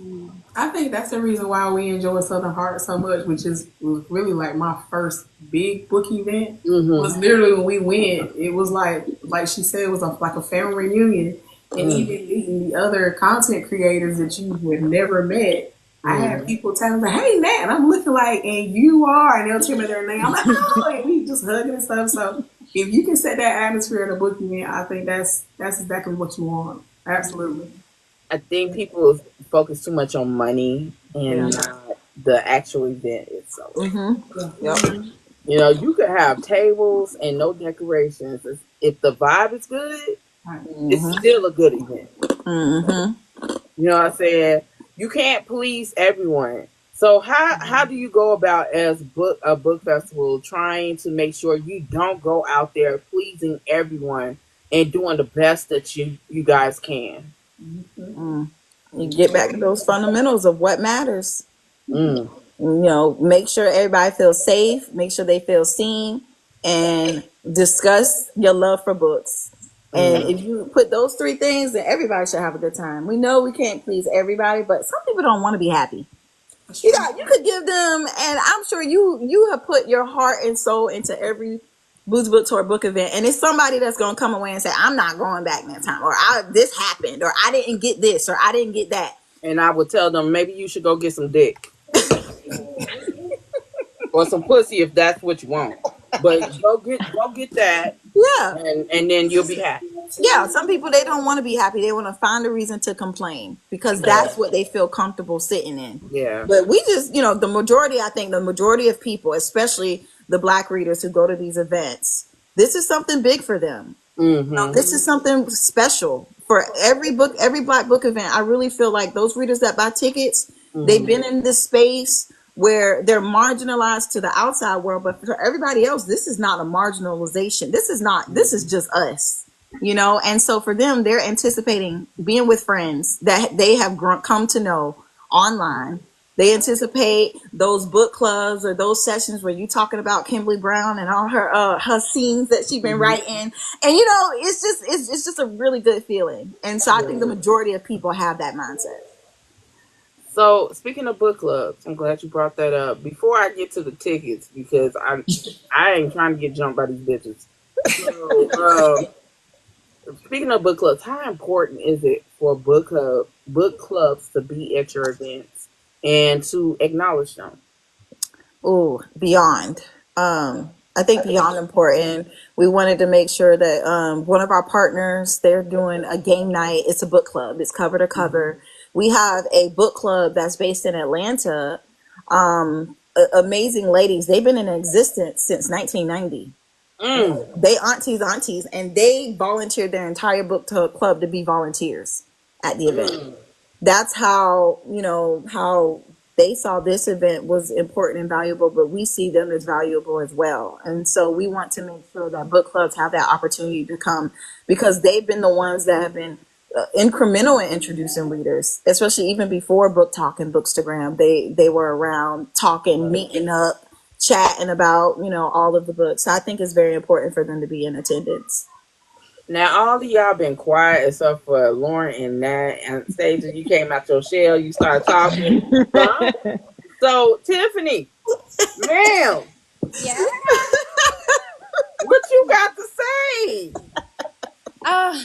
I think that's the reason why we enjoy Southern Heart so much, which was really like my first big book event. Mm-hmm. Was literally when we went. It was like she said, it was like a family reunion, and Mm-hmm. even meeting the other content creators that you would never met. I had Mm-hmm. people telling me, "Hey, Nat," and I'm looking like, "And you are," and they'll tell me their name. I'm like, "Oh," and we just hugging and stuff. So if you can set that atmosphere at a book event, I think that's exactly what you want. Absolutely. I think people focus too much on money Yeah. and not the actual event itself. Mm-hmm. Yeah. Yep. You know, you could have tables and no decorations. If the vibe is good, Right. it's Mm-hmm. still a good event. Mm-hmm. You know what I'm saying? You can't please everyone. So how do you go about as a book festival trying to make sure you don't go out there pleasing everyone and doing the best that you guys can? Mm. You get back to those fundamentals of what matters. Mm, Make sure everybody feels safe, make sure they feel seen, and discuss your love for books. And mm. if you put those three things, then everybody should have a good time. We know we can't please everybody, but some people don't want to be happy. That's You true. know, you could give them, and I'm sure you have put your heart and soul into every Boots Book Tour book event, and it's somebody that's gonna come away and say, "I'm not going back next time," or "This happened," or "I didn't get this," or "I didn't get that." And I would tell them maybe you should go get some dick or some pussy if that's what you want. But go get that, Yeah, and then you'll be happy. yeah. Some people, they don't want to be happy; they want to find a reason to complain because Yeah, that's what they feel comfortable sitting in. yeah. But we just, the majority, I think the majority of people, especially the black readers who go to these events, this is something big for them. Mm-hmm. This is something special for every book, every black book event. I really feel like those readers that buy tickets, they've Mm-hmm. been in this space where they're marginalized to the outside world, but for everybody else, this is not a marginalization. This is just us. And so for them, they're anticipating being with friends that they have come to know online. They anticipate those book clubs or those sessions where you talking about Kimberly Brown and all her scenes that she's been Mm-hmm. writing, and it's just a really good feeling. And so I think the Yeah. majority of people have that mindset. So speaking of book clubs, I'm glad you brought that up. Before I get to the tickets, because I ain't trying to get jumped by these bitches. So speaking of book clubs, how important is it for book clubs to be at your events and to acknowledge them? Oh, beyond. I think beyond important. We wanted to make sure that one of our partners, they're doing a game night. It's a book club. It's cover to cover. We have a book club that's based in Atlanta. Amazing ladies. They've been in existence since 1990. Mm, They aunties, and they volunteered their entire club to be volunteers at the event. mm. That's how they saw this event was important and valuable, but we see them as valuable as well. And so we want to make sure that book clubs have that opportunity to come because they've been the ones that have been incremental in introducing readers, especially even before Booktalk and Bookstagram. They were around talking, meeting up, chatting about all of the books. So I think it's very important for them to be in attendance. Now all of y'all been quiet except for Lauren and Nat. And Stasia, you came out your shell. You started talking. So Tiffany, ma'am, Yeah. what you got to say? Uh,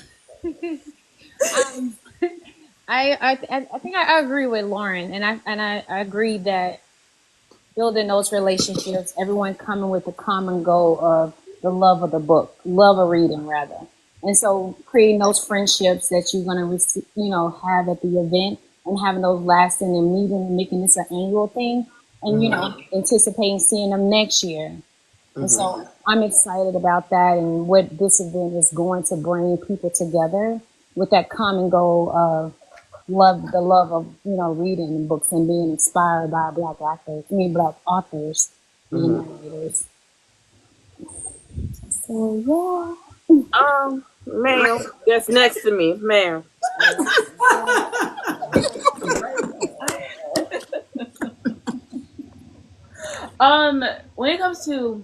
um, I think I agree with Lauren, and I agree that building those relationships, everyone coming with the common goal of the love of the book, love of reading rather. And so creating those friendships that you're going to have at the event and having those lasting and meeting and making this an annual thing, and anticipating seeing them next year. And Mm-hmm. so I'm excited about that and what this event is going to bring people together with that common goal of the love of reading books and being inspired by black authors and Mm-hmm. narrators. So yeah. Ma'am, that's next to me, ma'am. When it comes to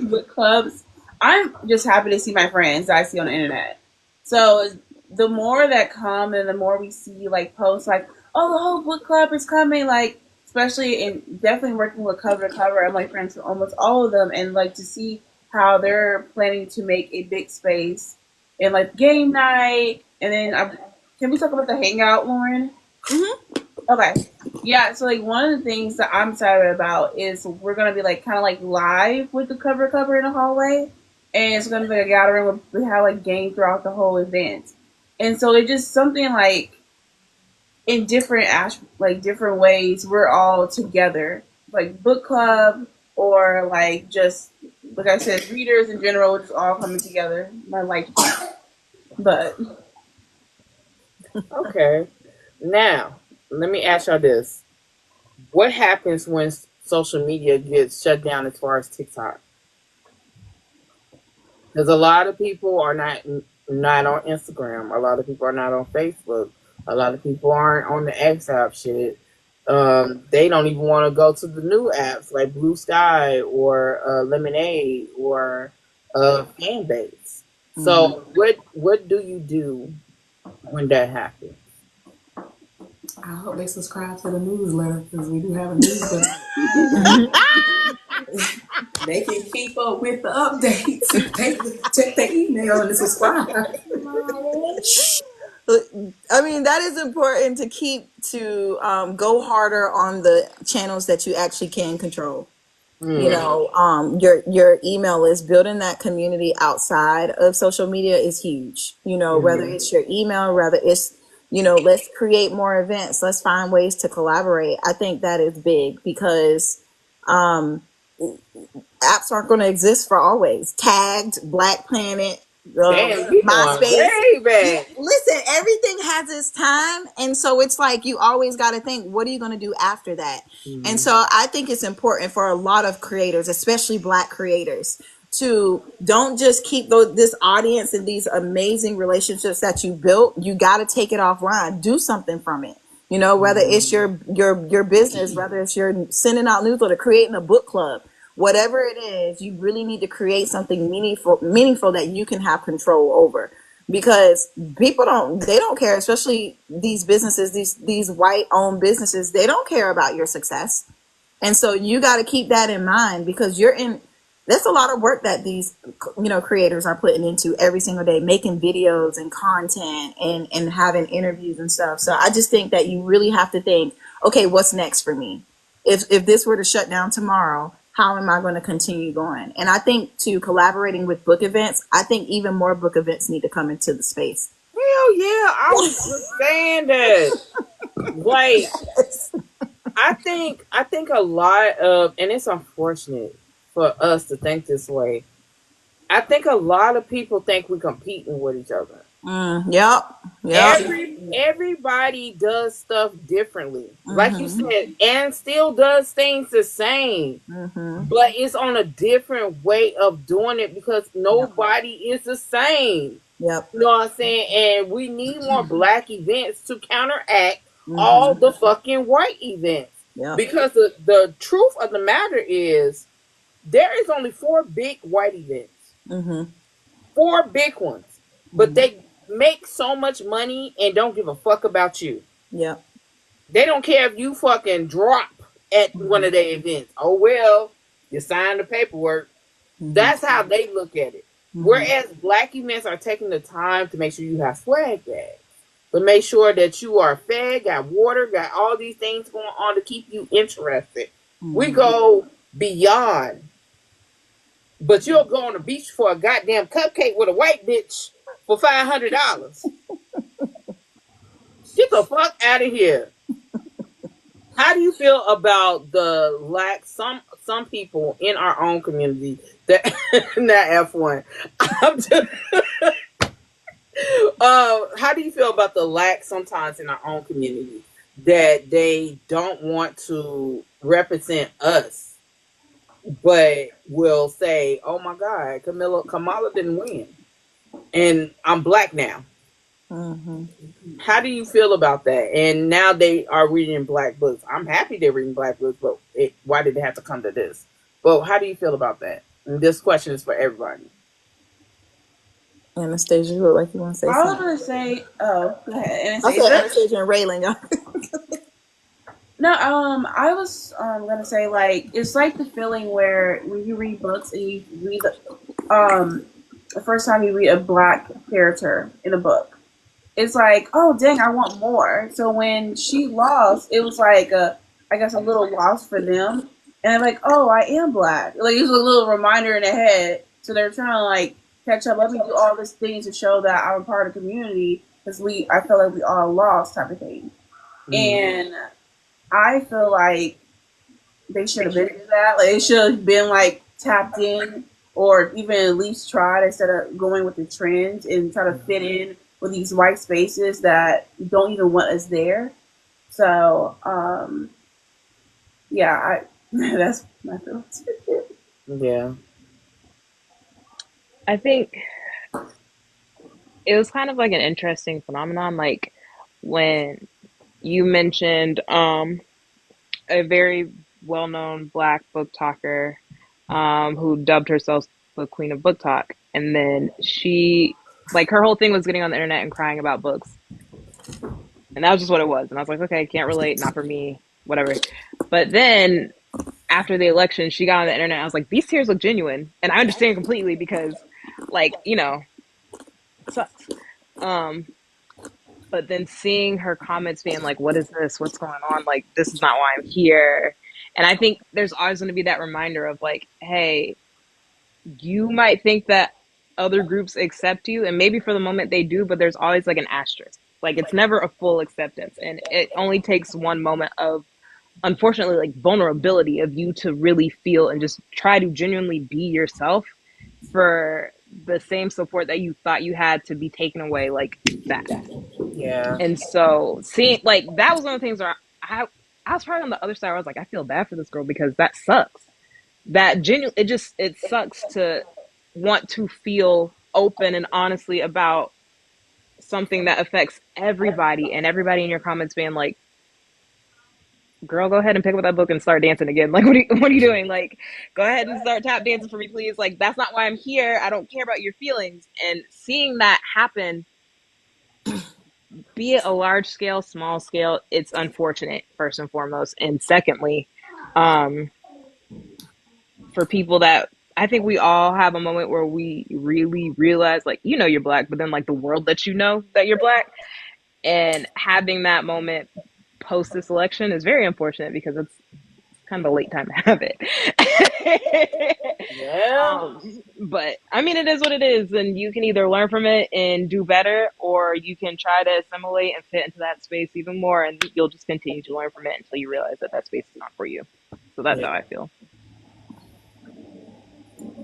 book clubs, I'm just happy to see my friends that I see on the internet. So the more that come and the more we see like posts like, oh, the whole book club is coming, like especially in definitely working with cover to cover. I'm like friends with almost all of them, and like to see how they're planning to make a big space and like game night, and then can we talk about the hangout, Lauren? Mm-hmm. Okay. Yeah, so like one of the things that I'm excited about is we're gonna be like kind of like live with the cover in the hallway, and it's gonna be a gathering with we have like game throughout the whole event, and so it's just something like in like different ways we're all together, like book club or like just like I said, readers in general, we're just all coming together. My like, but Okay. Now, let me ask y'all this. What happens when social media gets shut down as far as TikTok? Because a lot of people are not on Instagram. A lot of people are not on Facebook. A lot of people aren't on the X app shit. They don't even want to go to the new apps like Blue Sky or Lemonade or Fanbase. Mm-hmm. So what do you do when that happens? I hope they subscribe to the newsletter because we do have a newsletter. They can keep up with the updates if they check their email and subscribe. I mean, that is important to keep to go harder on the channels that you actually can control. Mm, Your email list, building that community outside of social media is huge. Whether mm-hmm. it's your email, whether it's let's create more events, let's find ways to collaborate. I think that is big because um, apps aren't going to exist for always. Tagged, Black Planet, Damn, you going MySpace. way Yeah, back. listen, everything has its time. And so it's like you always got to think, what are you going to do after that? And Mm-hmm. so I think it's important for a lot of creators, especially Black creators, to don't just keep this audience and these amazing relationships that you built. You got to take it offline, do something from it. Whether it's your business, whether it's your sending out newsletter, creating a book club, whatever it is, you really need to create something meaningful that you can have control over. Because people don't care, especially these businesses, these white owned businesses, they don't care about your success. And so you got to keep that in mind because that's a lot of work that these creators are putting into every single day, making videos and content and having interviews and stuff. So I just think that you really have to think, okay, what's next for me? If this were to shut down tomorrow, how am I going to continue going? And I think to collaborating with book events, I think even more book events need to come into the space. Hell yeah, I was just saying that. Like, I think a lot of, and it's unfortunate for us to think this way. I think a lot of people think we're competing with each other. Yep. Yep. Everybody does stuff differently, like you Mm-hmm. said, and still does things the same, Mm-hmm. but it's on a different way of doing it because Yep. nobody is the same. Yep. You know what I'm saying? And we need more black events to counteract all Mm-hmm. the fucking white events. Yep. Because the truth of the matter is there is only four big white events. Mm-hmm. Four big ones. But Mm-hmm. they make so much money and don't give a fuck about you. Yep. They don't care if you fucking drop at one Mm-hmm. of their events. Oh well, you signed the paperwork. Mm-hmm. That's how they look at it. Mm-hmm. Whereas black events are taking the time to make sure you have swag bags, but make sure that you are fed, got water, got all these things going on to keep you interested. We Mm-hmm. go beyond, but you'll go on the beach for a goddamn cupcake with a white bitch for $500. Get the fuck out of here. How do you feel about the lack some people in our own community that that F1? I'm just, how do you feel about the lack sometimes in our own community that they don't want to represent us, but will say, "Oh my God, Kamala didn't win, and I'm black now." Mm-hmm. How do you feel about that? And now they are reading black books. I'm happy they're reading black books, but why did they have to come to this? But how do you feel about that? And this question is for everybody. Anastasia, you look like you want to say I was something. gonna say, oh, go ahead, I said Anastasia. Anastasia and Raylan, y'all. No, I was gonna say like it's like the feeling where when you read books and you read the first time you read a black character in a book, it's like, oh dang, I want more. So when she lost, it was like I guess a little loss for them, and I'm like, oh, I am black. Like it's a little reminder in their head, so they're trying to like catch up. Let me do all these things to show that I'm a part of the community because I feel like we all lost type of thing, Mm. and I feel like they should have been do that. Like they should have been like tapped in or even at least tried instead of going with the trends and try to fit in with these white spaces that don't even want us there. So yeah, I that's my feelings. Yeah. I think it was kind of like an interesting phenomenon, like when you mentioned a very well-known black book talker who dubbed herself the Queen of Book Talk, and then she, like, her whole thing was getting on the internet and crying about books, and that was just what it was. And I was like, okay, can't relate, not for me, whatever. But then after the election, she got on the internet. And I was like, these tears look genuine, and I understand completely because, like, it sucks. Um, but then seeing her comments being like, what is this? What's going on? Like, this is not why I'm here. And I think there's always going to be that reminder of like, hey, you might think that other groups accept you, and maybe for the moment they do, but there's always like an asterisk. Like, it's never a full acceptance. And it only takes one moment of, unfortunately, like vulnerability of you to really feel and just try to genuinely be yourself for the same support that you thought you had to be taken away like that. Yeah. And so seeing like that was one of the things where I was probably on the other side where I was like, I feel bad for this girl because that sucks. That genuine it sucks to want to feel open and honestly about something that affects everybody and everybody in your comments being like, girl, go ahead and pick up that book and start dancing again. Like, what are you doing? Like, go ahead and start tap dancing for me, please. Like, that's not why I'm here. I don't care about your feelings. And seeing that happen, be it a large scale, small scale, it's unfortunate, first and foremost. And secondly, um, for people that I think we all have a moment where we really realize, like, you're black, but then, like, the world lets you know that you're black. And having that moment post this election is very unfortunate because it's kind of a late time to have it. Yeah. But I mean, it is what it is, and you can either learn from it and do better, or you can try to assimilate and fit into that space even more, and you'll just continue to learn from it until you realize that that space is not for you. So that's Yeah. how I feel.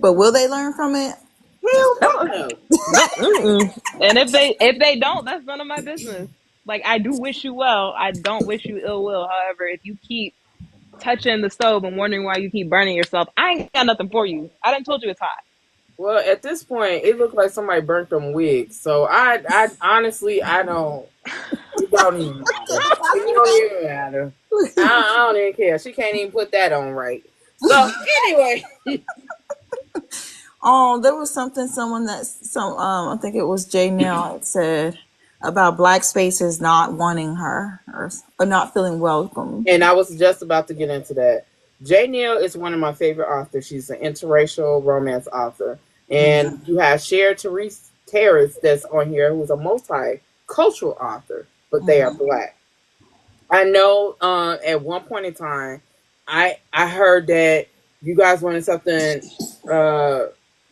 But will they learn from it? Hell, fuck Oh, no. no, mm-mm. And if they don't, that's none of my business. Like, I do wish you well. I don't wish you ill will. However, if you keep touching the stove and wondering why you keep burning yourself, I ain't got nothing for you. I done told you it's hot. Well, at this point, it looked like somebody burnt them wigs. So I honestly, I don't. It don't even matter. It don't even matter. I don't even care. She can't even put that on right. So anyway, Oh, there was something I think it was Jay Nell had said about black spaces not wanting her or not feeling welcome. and I was just about to get into that. J. Neal is one of my favorite authors. She's an interracial romance author. And you have Cher Therese Terrace that's on here, who's a multicultural author, but they are black. I know at one point in time, I heard that you guys wanted something uh,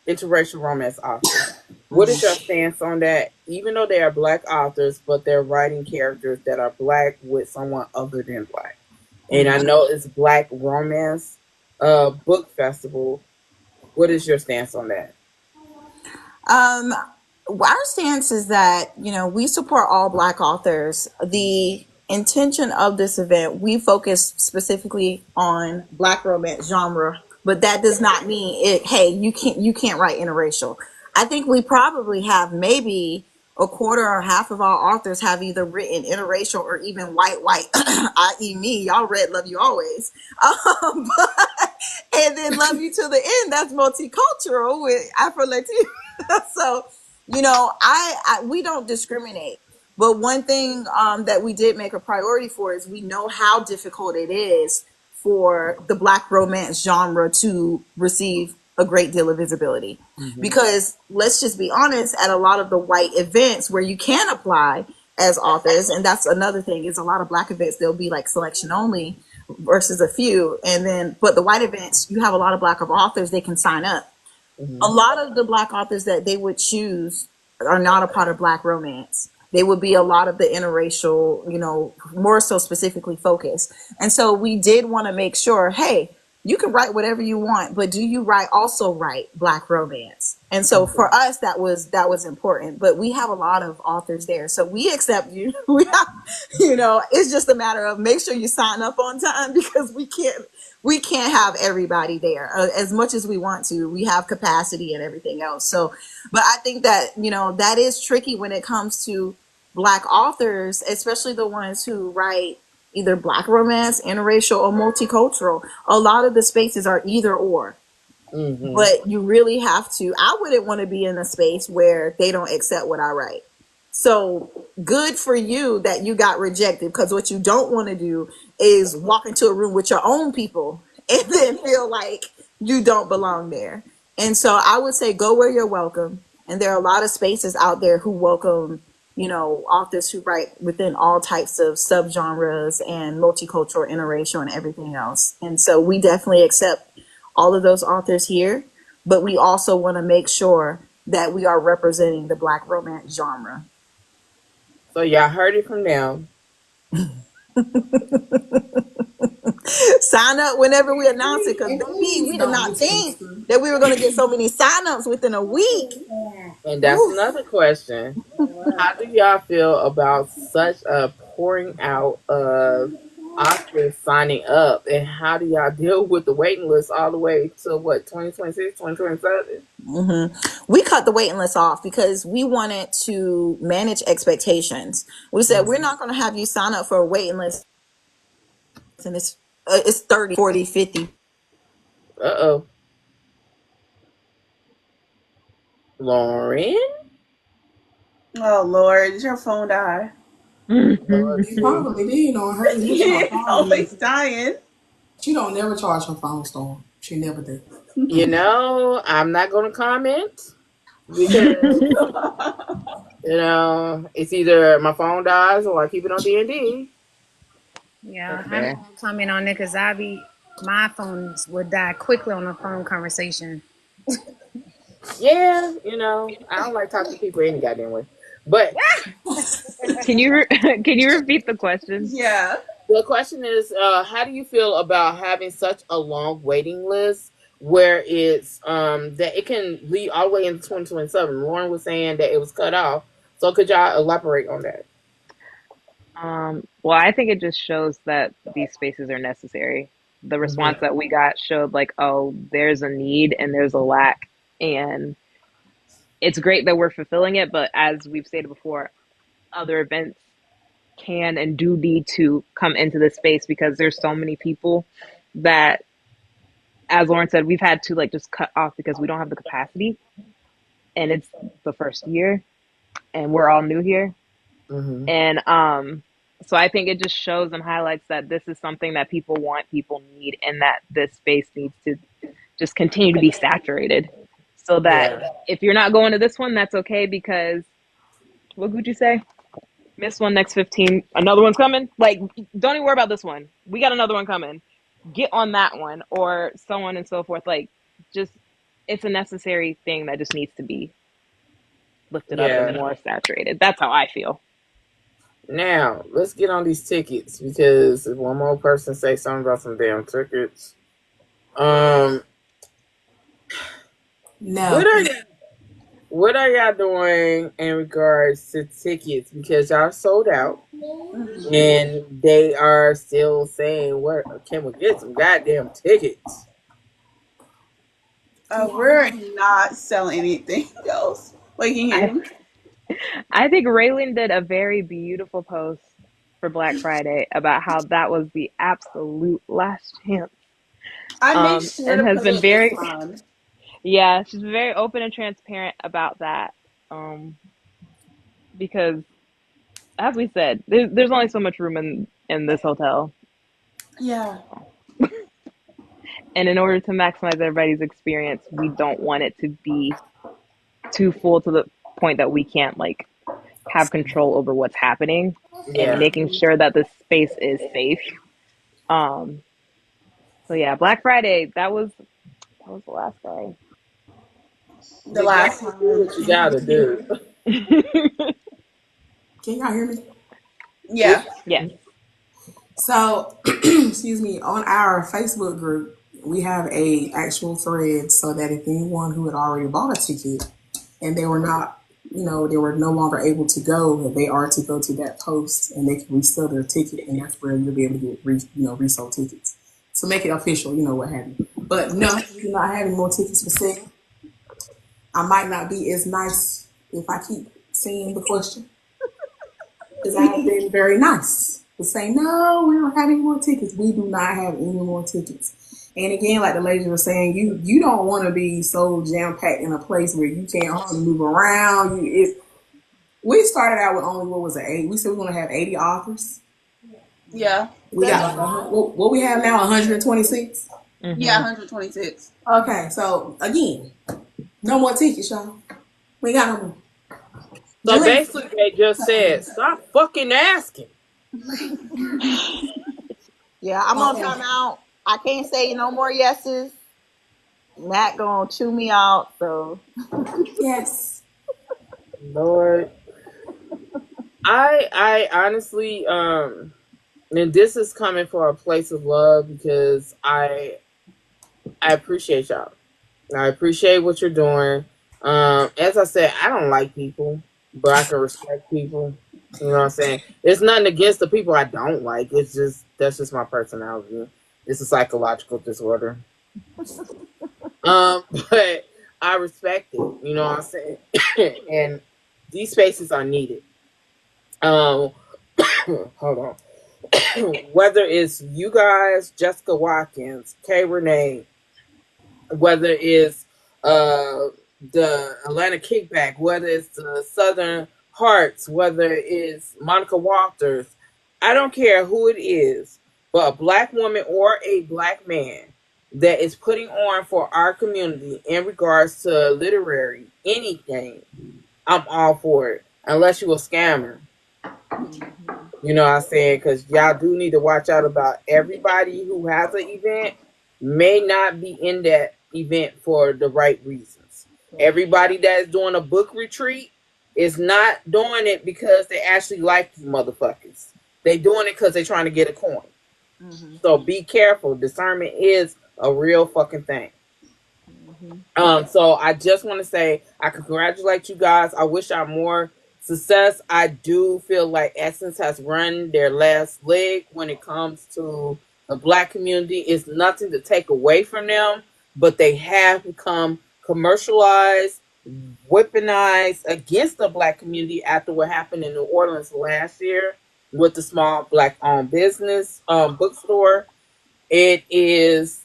interracial romance author. What is your stance on that? Even though they are black authors, but they're writing characters that are black with someone other than black. and I know it's Black Romance Book Festival. What is your stance on that? Um, our stance is that, we support all Black authors. The intention of this event, we focus specifically on Black romance genre, but that does not mean it. Hey, you can't write interracial. I think we probably have maybe a quarter or half of our authors have either written interracial or even white, i.e. me. Y'all read Love You Always. And then Love You to the End, that's multicultural with Afro Latino. So, I we don't discriminate. But one thing that we did make a priority for is we know how difficult it is for the Black romance genre to receive a great deal of visibility. Mm-hmm. Because let's just be honest, at a lot of the white events where you can apply as authors, and that's another thing, is a lot of Black events, they'll be like selection only versus a few. And then, but the white events, you have a lot of Black authors, they can sign up. A Mm-hmm. lot of the Black authors that they would choose are not a part of Black romance. They would be a lot of the interracial, more so specifically focused. And so we did want to make sure, hey, you can write whatever you want, but do you also write Black romance? And so for us, that was important. But we have a lot of authors there, so we accept you. We have, it's just a matter of make sure you sign up on time, because we can't have everybody there as much as we want to. We have capacity and everything else. So, but I think that, that is tricky when it comes to Black authors, especially the ones who write either Black romance, interracial, or multicultural. A lot of the spaces are either or. Mm-hmm. But you really have to. I wouldn't want to be in a space where they don't accept what I write. So good for you that you got rejected, because what you don't want to do is walk into a room with your own people and then feel like you don't belong there. And so I would say go where you're welcome. And there are a lot of spaces out there who welcome, authors who write within all types of subgenres and multicultural, interracial, and everything else. And so we definitely accept all of those authors here, but we also want to make sure that we are representing the Black romance genre. So y'all heard it from them. Sign up whenever we announce it, because And baby, please we did don't not get too think extra. that we were going to get so many signups within a week. And that's Oof. another question. How do y'all feel about such a pouring out of authors signing up? And how do y'all deal with the waiting list all the way to what, 2026, 2027? We cut the waiting list off because we wanted to manage expectations. We said, we're not going to have you sign up for a waiting list and it's 30, 40, 50. Uh oh. Lauren? Oh Lord, did your phone die? Lord, It probably did on hers. This my It's always phone. dying. She don't never charge her phone storm. She never did. I'm not going to comment because, it's either my phone dies or I keep it on D&D. Yeah, I Okay. don't comment on it because my phones would die quickly on a phone conversation. Yeah, I don't like talking to people any goddamn way. But Can you repeat the question? Yeah. the question is, how do you feel about having such a long waiting list where it's that it can lead all the way into 2027? Lauren was saying that it was cut off. So could y'all elaborate on that? Well, I think it just shows that these spaces are necessary. The response Mm-hmm. that we got showed like, oh, there's a need and there's a lack, and it's great that we're fulfilling it. But as we've stated before, other events can and do need to come into this space because there's so many people that, as Lauren said, we've had to like just cut off because we don't have the capacity, and it's the first year, and we're all new here. Mm-hmm. And so I think it just shows and highlights that this is something that people want, people need, and that this space needs to just continue to be saturated. So that Yeah. if you're not going to this one, that's okay, because what would you say? Miss one, next 15, another one's coming. Like, don't even worry about this one. We got another one coming. Get on that one, or so on and so forth. Like, just it's a necessary thing that just needs to be lifted up and Yeah. more saturated. That's how I feel. Now let's get on these tickets because if one more person say something about some damn tickets, um, No. what are you? What are y'all doing in regards to tickets? Because y'all sold out Mhm. and they are still saying, "What can we get some goddamn tickets?" We're not selling anything else. Wait, can you hear I me? I think Raylan did a very beautiful post for Black Friday about how that was the absolute last chance. I made sure And to has put been it this very, time. yeah, she's very open and transparent about that. Because as we said, there's only so much room in this hotel, Yeah. and in order to maximize everybody's experience, we don't want it to be too full to the point that we can't like have control over what's happening and Yeah, making sure that the space is safe. Um, so yeah, Black Friday, that was the last The you last gotta do time. what you gotta do. day. Can y'all hear me? Yeah. Yes. So, excuse me, on our Facebook group, we have a actual thread so that if anyone who had already bought a ticket and they were not, they were no longer able to go, that they are to go to that post and they can resell their ticket, and that's where you'll be able to get, resold tickets. So make it official, what have you. But no, we do not have any more tickets for sale. I might not be as nice if I keep seeing the question because I have been very nice to say, no, we don't have any more tickets. We do not have any more tickets. And again, like the lady was saying, you don't want to be so jam packed in a place where you can't hardly move around. We started out with only, what was it, 8? We said we are going to have 80 authors. Yeah. We got That's like what we have now, 126. yeah, Hmm. 126. Okay, so again, no more tickets, y'all. We got no more. So Jaleel. basically, they just said, "Stop fucking asking." Yeah, I'm on Okay. timeout. I can't say no more yeses. Matt gonna chew me out. So Yes. Lord, I honestly, and this is coming from a place of love because I appreciate y'all. I appreciate what you're doing. As I said, I don't like people, but I can respect people. You know what I'm saying? It's nothing against the people I don't like. It's just that's just my personality. It's a psychological disorder. But I respect it. You know what I'm saying? And these spaces are needed. Um, hold on. Whether it's you guys, Jessica Watkins, Kay Renee, whether it's uh, the Atlanta Kickback, whether it's the Southern Hearts, whether it's Monica Walters, I don't care who it is, but a black woman or a black man that is putting on for our community in regards to literary anything, I'm all for it. Unless you a scammer. You know what I'm saying? Because y'all do need to watch out about everybody who has an event may not be in that event for the right reasons. Everybody that is doing a book retreat is not doing it because they actually like you motherfuckers. They doing it because they're trying to get a coin. So be careful. Discernment is a real fucking thing. So I just want to say I congratulate you guys. I wish I more success. I do feel like Essence has run their last leg when it comes to the black community. It's nothing to take away from them, but they have become commercialized, weaponized against the black community after what happened in New Orleans last year with the small black owned business bookstore. It is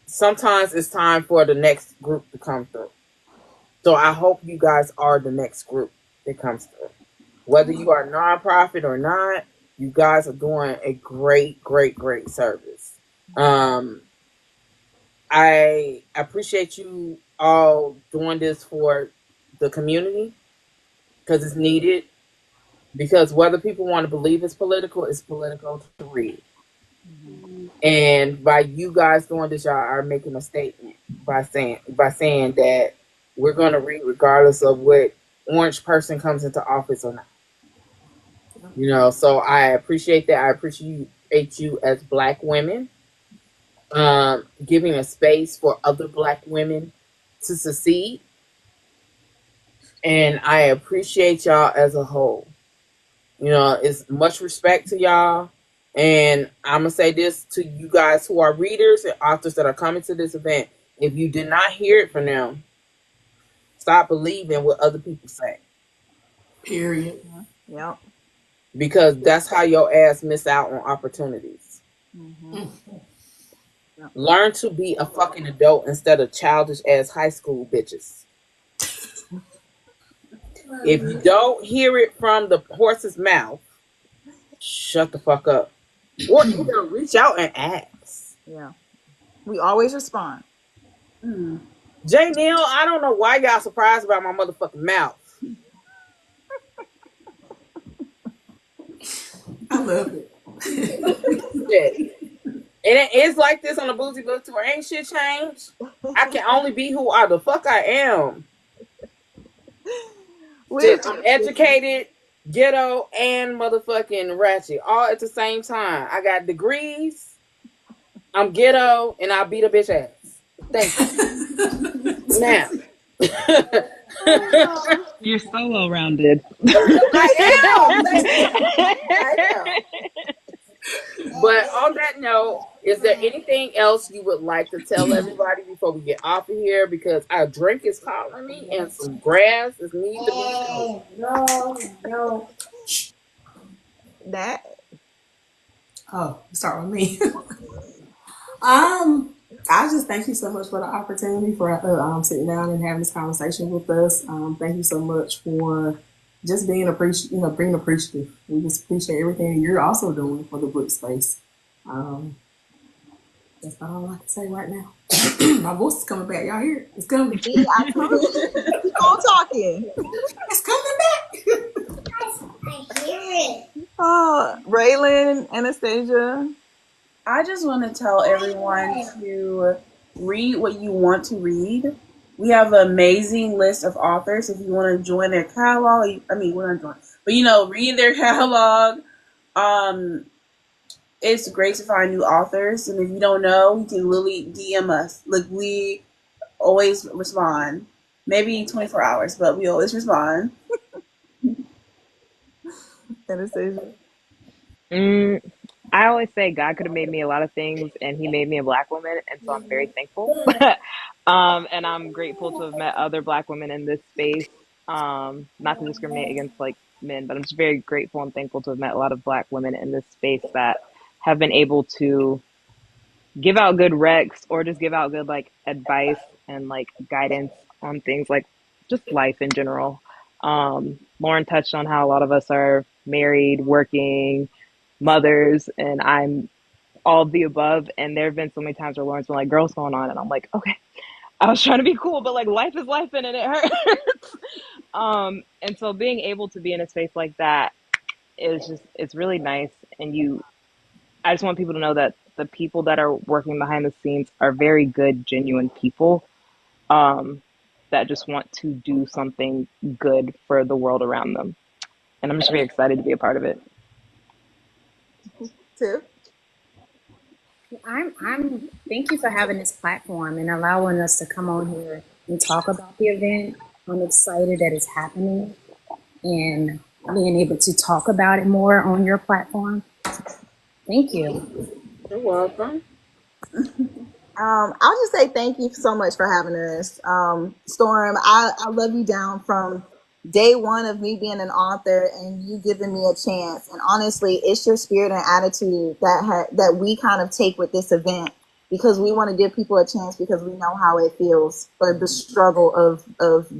sometimes it's time for the next group to come through. So I hope you guys are the next group that comes through. Whether you are a nonprofit or not, you guys are doing a great, great, great service. Um, I appreciate you all doing this for the community because it's needed. Because whether people want to believe it's political to read. And by you guys doing this, y'all are making a statement by saying that we're going to read regardless of what orange person comes into office or not. So I appreciate that. I appreciate you as Black women, giving a space for other Black women to succeed, and I appreciate y'all as a whole. It's much respect to y'all. And I'm going to say this to you guys who are readers and authors that are coming to this event. If you did not hear it from them, stop believing what other people say. Period. Yep. Because that's how your ass miss out on opportunities. Mm-hmm. Yep. Learn to be a fucking adult instead of childish ass high school bitches. If you don't hear it from the horse's mouth, shut the fuck up. Or either reach out and ask. Yeah. We always respond. Mm. J. Neal, I don't know why y'all surprised about my motherfucking mouth. I love it. Shit. And it's like this on the Boozy Book Tour. Ain't shit changed. I can only be who the fuck I am. Shit, I'm educated, ghetto, and motherfucking ratchet all at the same time. I got degrees. I'm ghetto, and I beat a bitch ass. Thank you. Now. You're so well rounded. I am. But on that note, is there anything else you would like to tell everybody before we get off of here? Because our drink is calling me and some grass is need to be chewed. No. That. Oh, start with me. I just thank you so much for the opportunity for sitting down and having this conversation with us. Thank you so much for just being being appreciative. We just appreciate everything you're also doing for the book space. That's about all I can say right now. My voice is coming back. Y'all hear it? It's coming. See, I told you. Keep on talking. It's coming back. I hear it. Oh, Raylan, Anastasia. I just want to tell everyone to read what you want to read. We have an amazing list of authors. If you want to join their catalog, we're not joining, but read their catalog. It's great to find new authors, and if you don't know, you can literally DM us. Like, we always respond. Maybe 24 hours, but we always respond. Anastasia. I always say God could have made me a lot of things, and He made me a Black woman, and so I'm very thankful. And I'm grateful to have met other Black women in this space. Not to discriminate against like men, but I'm just very grateful and thankful to have met a lot of Black women in this space that have been able to give out good recs or just give out good like advice and like guidance on things like just life in general. Lauren touched on how a lot of us are married, working, mothers, and I'm all of the above. And there have been so many times where Lauren's been like, "Girl, what's going on?" And I'm like, "Okay, I was trying to be cool, but like life is life, and it hurts." And so being able to be in a space like that is just it's really nice. And I just want people to know that the people that are working behind the scenes are very good, genuine people um, that just want to do something good for the world around them. And I'm just very excited to be a part of it. Too. I'm thank you for having this platform and allowing us to come on here and talk about the event. I'm excited that it's happening and being able to talk about it more on your platform. Thank you. You're welcome. I'll just say thank you so much for having us. Storm, I love you down from day one of me being an author and you giving me a chance. And honestly, it's your spirit and attitude that we kind of take with this event because we want to give people a chance because we know how it feels for the struggle of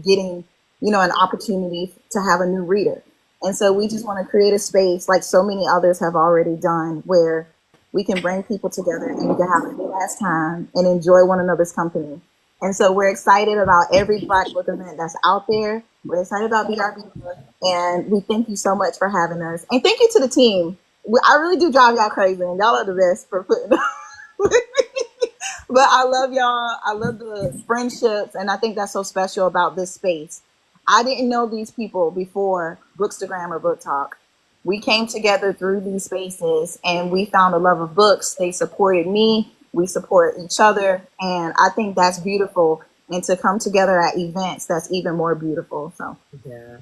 getting, an opportunity to have a new reader. And so we just want to create a space like so many others have already done where we can bring people together and we can have a good ass time and enjoy one another's company. And so we're excited about every Black book event that's out there. We're excited about BRB Book, and we thank you so much for having us. And thank you to the team. I really do drive y'all crazy, and y'all are the best for putting up with me. But I love y'all. I love the friendships, and I think that's so special about this space. I didn't know these people before Bookstagram or Book Talk. we came together through these spaces and we found a love of books. They supported me, we support each other, and I think that's beautiful. And to come together at events, that's even more beautiful. So Yeah.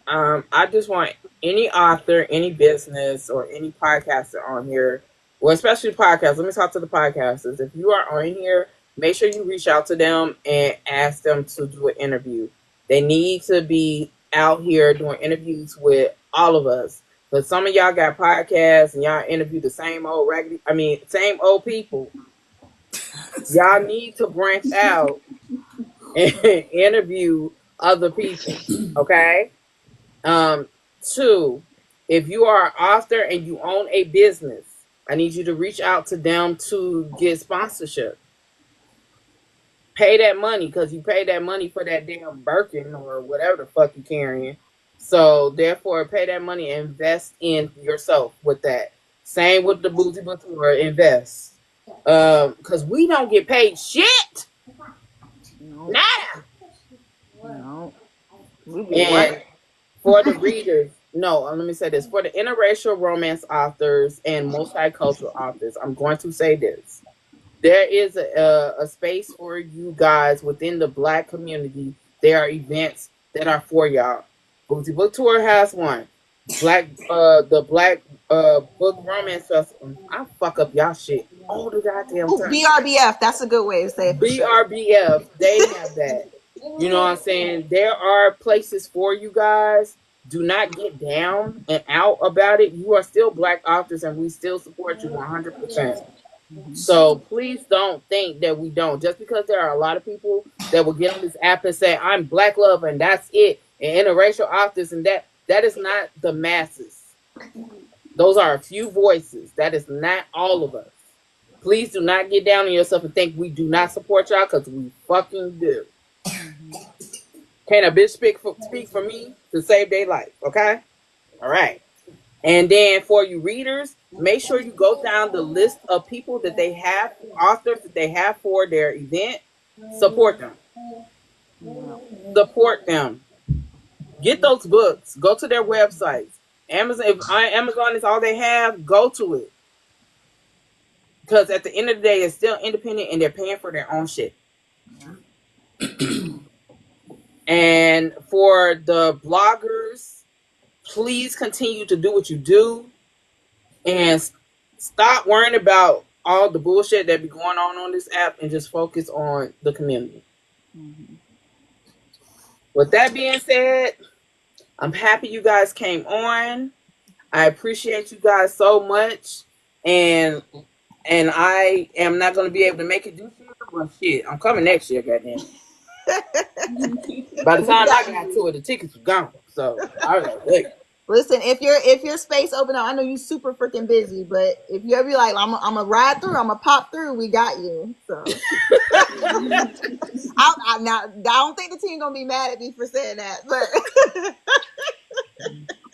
I just want any author, any business, or any podcaster on here, well, especially podcasts. Let me talk to the podcasters. If you are on here, make sure you reach out to them and ask them to do an interview. They need to be out here doing interviews with all of us. But some of y'all got podcasts and y'all interview the same old raggedy, same old people. Y'all need to branch out and interview other people. Okay? Um, Two, if you are an author and you own a business, I need you to reach out to them to get sponsorship. Pay that money because you pay that money for that damn Birkin or whatever the fuck you carrying. So therefore, pay that money and invest in yourself with that. Same with the boozy or invest. Because we don't get paid shit. no, Nada. no, we be And working. for the readers, no, let me say this. For the interracial romance authors and multicultural authors, I'm going to say this. There is a space for you guys within the Black community. There are events that are for y'all. Boozy Book Tour has one. The Black Book Romance Festival. I fuck up y'all shit all the goddamn Ooh, time. BRBF, that's a good way to say it for sure. BRBF, they have that. You know what I'm saying? There are places for you guys. Do not get down and out about it. You are still Black authors and we still support you 100%. So please don't think that we don't. Just because there are a lot of people that will get on this app and say, I'm Black love and that's it, and interracial authors and that is not the masses. Those are a few voices. That is not all of us. Please do not get down on yourself and think we do not support y'all because we fucking do. Can a bitch speak for me to save their life? Okay? All right. And then for you readers, make sure you go down the list of people that they have, authors that they have for their event. Support them. Support them. Get those books. Go to their websites. Amazon, if Amazon is all they have, go to it. Because at the end of the day, it's still independent and they're paying for their own shit. And for the bloggers, please continue to do what you do and stop worrying about all the bullshit that be going on this app and just focus on the community. With that being said, I'm happy you guys came on. I appreciate you guys so much. And I am not going to be able to make it this year, but shit, I'm coming next year, goddamn. By the time I got to it, the tickets were gone. So I was like, look. Listen, if your space open up, I know you super freaking busy, but if you ever be like, I'm gonna ride through, I'm gonna pop through, we got you. So I don't think the team gonna be mad at me for saying that, but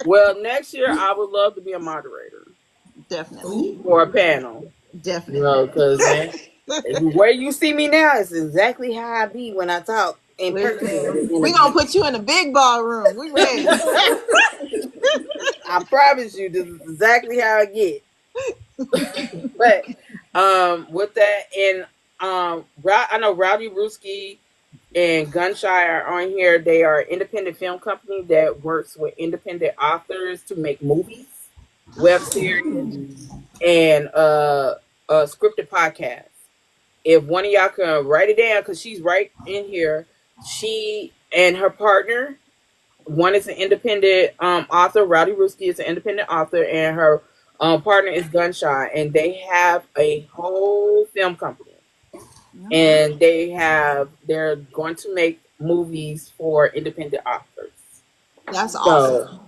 Well, next year I would love to be a moderator definitely, for a panel. definitely. You know, because man, where you see me now is exactly how I be when I talk in person. We gonna put you in a big ballroom. We ready. I promise you, this is exactly how I get. But with that, and I know Rowdy Ruski and Gunshy are on here. They are an independent film company that works with independent authors to make movies, web series, and scripted podcasts. If one of y'all can write it down, because she's right in here, she and her partner, one is an independent author. Rowdy Ruski is an independent author, and her partner is Gunshy, and they have a whole film company, and they're going to make movies for independent authors. That's awesome.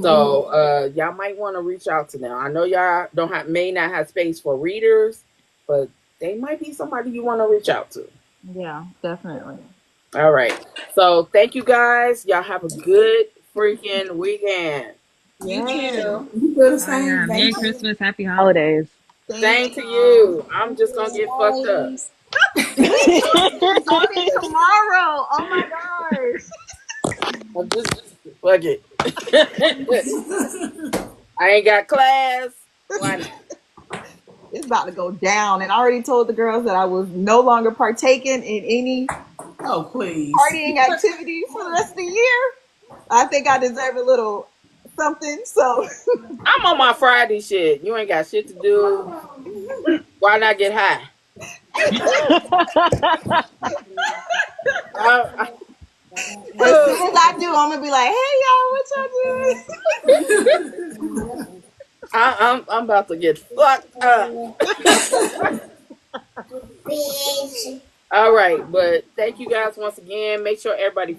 So y'all might want to reach out to them. I know y'all may not have space for readers, but they might be somebody you want to reach out to. Yeah, definitely. All right. So thank you guys. Y'all have a good freaking weekend. You too. You feel the Oh, same? yeah. Merry Thank you. Christmas, happy holidays. Same to you. I'm just gonna get fucked up. Starting tomorrow. Oh my gosh. I'm just Fuck it. I ain't got class. Why not? It's about to go down. And I already told the girls that I was no longer partaking in any Oh, please. partying activities for the rest of the year. I think I deserve a little something. So I'm on my Friday shit. You ain't got shit to do. Why not get high? I, as soon as I do, I'm gonna be like, "Hey y'all, what y'all doing?" I'm about to get fucked up. All right, but thank you guys once again. Make sure everybody